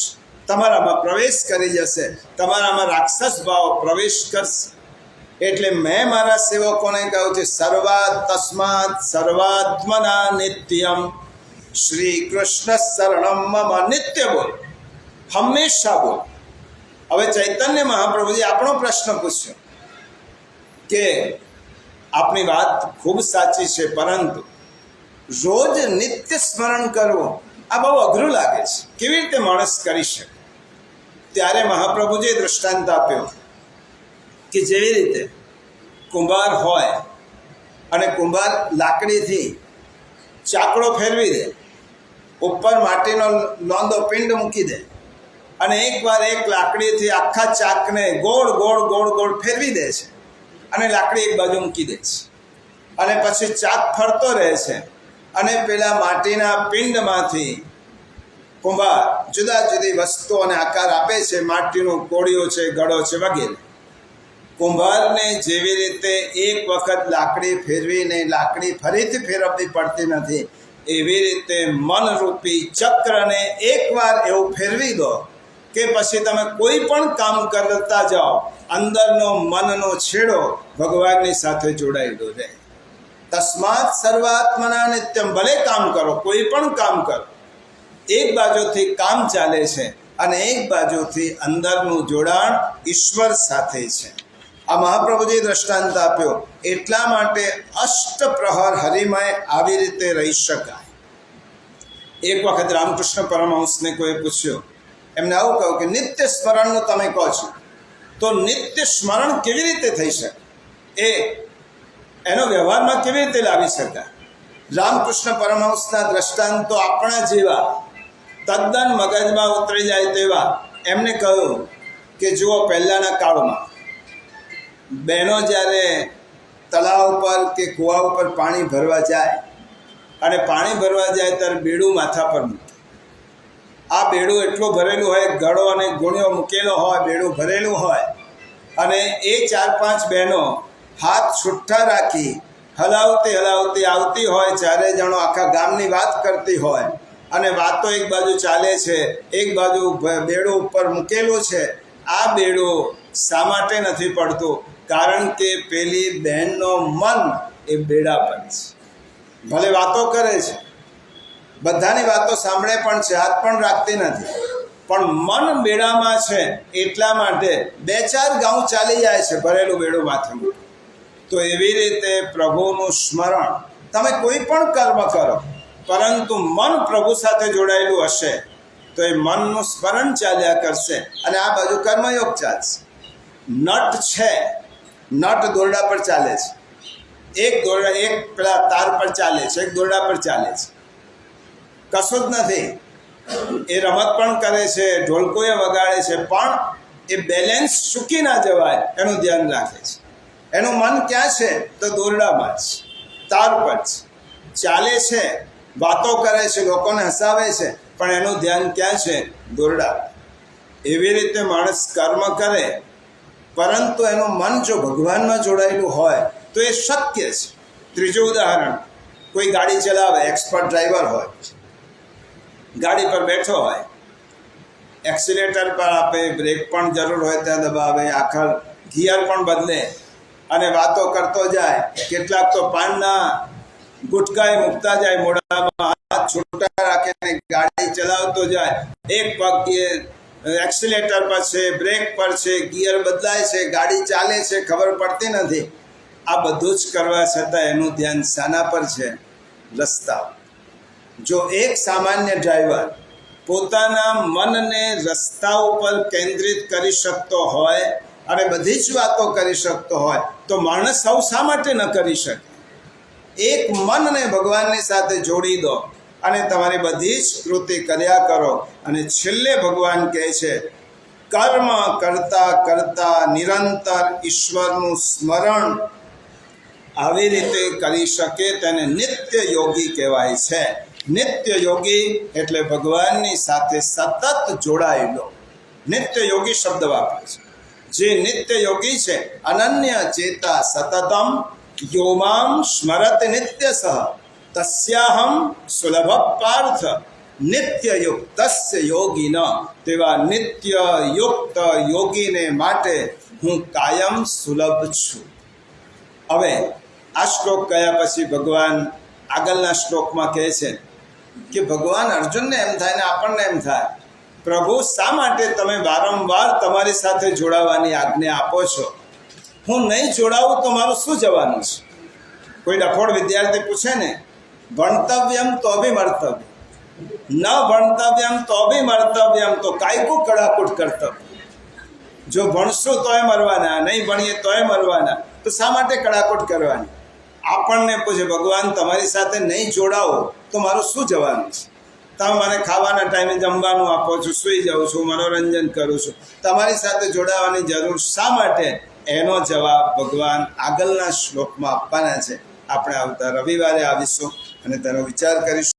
તમારામાં પ્રવેશ કરી જશે, તમારામાં રાક્ષસ ભાવ પ્રવેશ કરશે. એટલે મેં મારા સેવકોને કહ્યું છે, સર્વાત તસ્માત સર્વાત્મના નિત્યમ શ્રી કૃષ્ણ શરણમ મમ. નિત્ય બોલ, હંમેશા બોલ. હવે ચૈતન્ય મહાપ્રભુજી આપણો પ્રશ્ન પૂછ્યો કે આપની વાત ખૂબ સાચી છે, પરંતુ રોજ નિત્ય સ્મરણ કરવું આ બહુ અઘરું લાગે છે, કેવી રીતે માણસ કરી શકે? ત્યારે મહાપ્રભુજીએ દૃષ્ટાંત આપ્યો કે જેવી રીતે કુંભાર હોય અને કુંભાર લાકડીથી ચાકડો ફેરવી દે, ઉપર માટીનો લોંદો પિંડ મૂકી દે અને એકવાર એક લાકડીથી આખા ચાકને ગોળ ગોળ ગોળ ગોળ ફેરવી દે છે અને લાકડી એક બાજુ મૂકી દે છે, અને પછી ચાક ફરતો રહે છે અને પેલા માટીના પિંડમાંથી કુંભાર જુદા જુદી વસ્તુઓને આકાર આપે છે. માટીનું કોળીઓ છે, ગળો છે, વગેરે. કુંભારને જેવી રીતે એક વખત લાકડી ફેરવીને લાકડી ફરીથી ફેરવવી પડતી નથી, એવી રીતે મનરૂપી ચક્રને એકવાર એવું ફેરવી દો કે પછી તમે કોઈ પણ કામ કરતા જાઓ, અંદરનો મનનો છેડો ભગવાનની સાથે જોડાયેલો રહે. તસ્માત સર્વાત્મના નિત્યમ. ભલે કામ કરો, કોઈ પણ કામ કરો, એક બાજુથી કામ ચાલે છે અને એક બાજુથી અંદરનું જોડાણ ઈશ્વર સાથે છે. આ મહાપ્રભુજીએ દ્રષ્ટાંત આપ્યો. એટલા માટે અષ્ટપ્રહર હરિમય આવી રીતે રહી શકાય. એક વખત રામકૃષ્ણ પરમહંસને કોઈ પૂછ્યું, એમને આવું કહ્યું કે નિત્ય સ્મરણનું તમે કહો છો, તો નિત્ય સ્મરણ કેવી રીતે થઈ શકે? એનો વ્યવહારમાં કેવી રીતે લાવી શકાય? રામકૃષ્ણ પરમહંસના દ્રષ્ટાંતો આપણા જેવા તદ્દન મગજમાં ઉતરી જાય તેવા. એમને કહ્યું કે જુઓ, પહેલાંના કાળમાં બહેનો જ્યારે તળાવ પર કે કૂવા ઉપર પાણી ભરવા જાય અને પાણી ભરવા જાય ત્યારે બેડું માથા પર મૂકે. આ બેડું એટલું ભરેલું હોય, ગળો અને ગુણિયો મૂકેલો હોય, બેડું ભરેલું હોય, અને એ 4-5 બહેનો હાથ છૂટા રાખી હલાવતી હલાવતી આવતી હોય. 4 જણો આખા ગામની વાત કરતી હોય અને વાતો એક બાજુ ચાલે છે, એક બાજુ બેડું ઉપર મૂકેલું છે. આ બેડું શા માટે નથી પડતું? કારણ કે પેલી બહેનનો મન એ બેડા પર છે. ભલે વાતો કરે છે, બધાની વાતો સાંભળે પણ છે, હાથ પણ રાખતી નથી, પણ મન બેડામાં છે. એટલા માટે 2-4 ગાઉં ચાલી જાય છે ભરેલું બેડું માથે. તો એવી રીતે પ્રભુનું સ્મરણ, તમે કોઈ પણ કર્મ કરો, પરંતુ મન પ્રભુ સાથે જોડાયેલું હશે તો એ મનનું સ્મરણ ચાલ્યા કરશે અને આ બાજુ કર્મયોગ ચાલશે. નટ છે, નટ દોરડા પર ચાલે છે, એક પેલા તાર પર ચાલે છે, એક દોરડા પર ચાલે છે, કશું જ નથી. એ રમત પણ કરે છે, ઢોલકોએ વગાડે છે, પણ એ બેલેન્સ ચૂકી ના જવાય એનું ધ્યાન રાખે છે. એનું મન ક્યાં છે? તો દોરડામાં છે, તાર પર છે, ચાલે છે, વાતો કરે છે, લોકોને હસાવે છે, પણ એનું ધ્યાન ક્યાં છે? દોરડા. એવી રીતે માણસ કર્મ કરે, પરંતુ એનું મન જો ભગવાનમાં જોડાયેલું હોય તો એ શક્ય છે. ત્રીજું ઉદાહરણ, કોઈ ગાડી ચલાવે, એક્સપર્ટ ડ્રાઈવર હોય, ગાડી પર બેઠો હોય, એક્સિલેટર પર આપે, બ્રેક પણ જરૂર હોય ત્યાં દબાવે, આખા ગિયર પણ બદલે અને વાતો કરતો જાય. કેટલાક તો પાનના ગુટકાએ મૂકતા જાય મોઢામાં, હાથ છૂટા રાખીને ગાડી ચલાવતો જાય. એક પગ એક્સિલેટર પર છે, બ્રેક પર છે, ગિયર બદલાય છે, ગાડી ચાલે છે, ખબર પડતી નથી. આ બધું જ કરવા છતાં એનું ધ્યાન શાના પર છે? રસ્તા. જો એક સામાન્ય ડ્રાઈવર પોતાના મનને રસ્તા ઉપર કેન્દ્રિત કરી શકતો હોય અને બધી જ વાતો કરી શકતો હોય તો માણસ સૌ શા માટે ન કરી શકે? એક મનને ભગવાનની સાથે જોડી દો અને તમારી બધી જ કૃતિ કર્યા કરો. અને છેલ્લે ભગવાન કહે છે, કર્મ કરતા કરતા નિરંતર ઈશ્વરનું સ્મરણ આવી રીતે કરી શકે તેને નિત્ય યોગી કહેવાય છે. નિત્ય યોગી એટલે ભગવાનની સાથે સતત જોડાયેલો. નિત્ય યોગી શબ્દ વાપરે છે. જે નિત્ય યોગી છે, અનન્ય ચેતા સતતમ યોમામ સ્મરત નિત્યસઃ તસ્યાહમ સુલભ પાર્થ નિત્ય યુક્તસ્ય યોગીન. તેવા નિત્ય યુક્ત યોગીને માટે હું કાયમ સુલભ છું. હવે આ શ્લોક કયા પછી ભગવાન આગળના શ્લોકમાં કહે છે કે ભગવાન અર્જુનને એમ થાય ને આપણને એમ થાય, પ્રભુ શા માટે તમે વારંવાર તમારી સાથે જોડાવાની આજ્ઞા આપો છો? હું નહીં જોડાવું તો મારું શું જવાનું છે? કોઈ ડફોડ વિદ્યાર્થી પૂછે ને, ભણતવ્યમ તો ભી મર્તવ્ય, ન ભણતવ્યમ તો ભી મર્તવ્યમ, તો કાયકુ કડાકૂટ કર્તવ્ય. જો ભણશું તોય મરવાના, નહીં ભણીએ તોય મરવાના, તો શા માટે કડાકૂટ કરવાની? આપણને પૂછે, ભગવાન તમારી સાથે નહીં જોડાવો તો મારું શું જવાનું છે? તમે મને ખાવાના ટાઈમે જમવાનું આપો છો, સૂઈ જાઉં છું, મનોરંજન કરું છું, તમારી સાથે જોડાવાની જરૂર શા માટે? એનો જવાબ ભગવાન આગળના શ્લોકમાં આપવાના છે. આપણે આવતા રવિવારે આવીશું અને તેનો વિચાર કરીશું.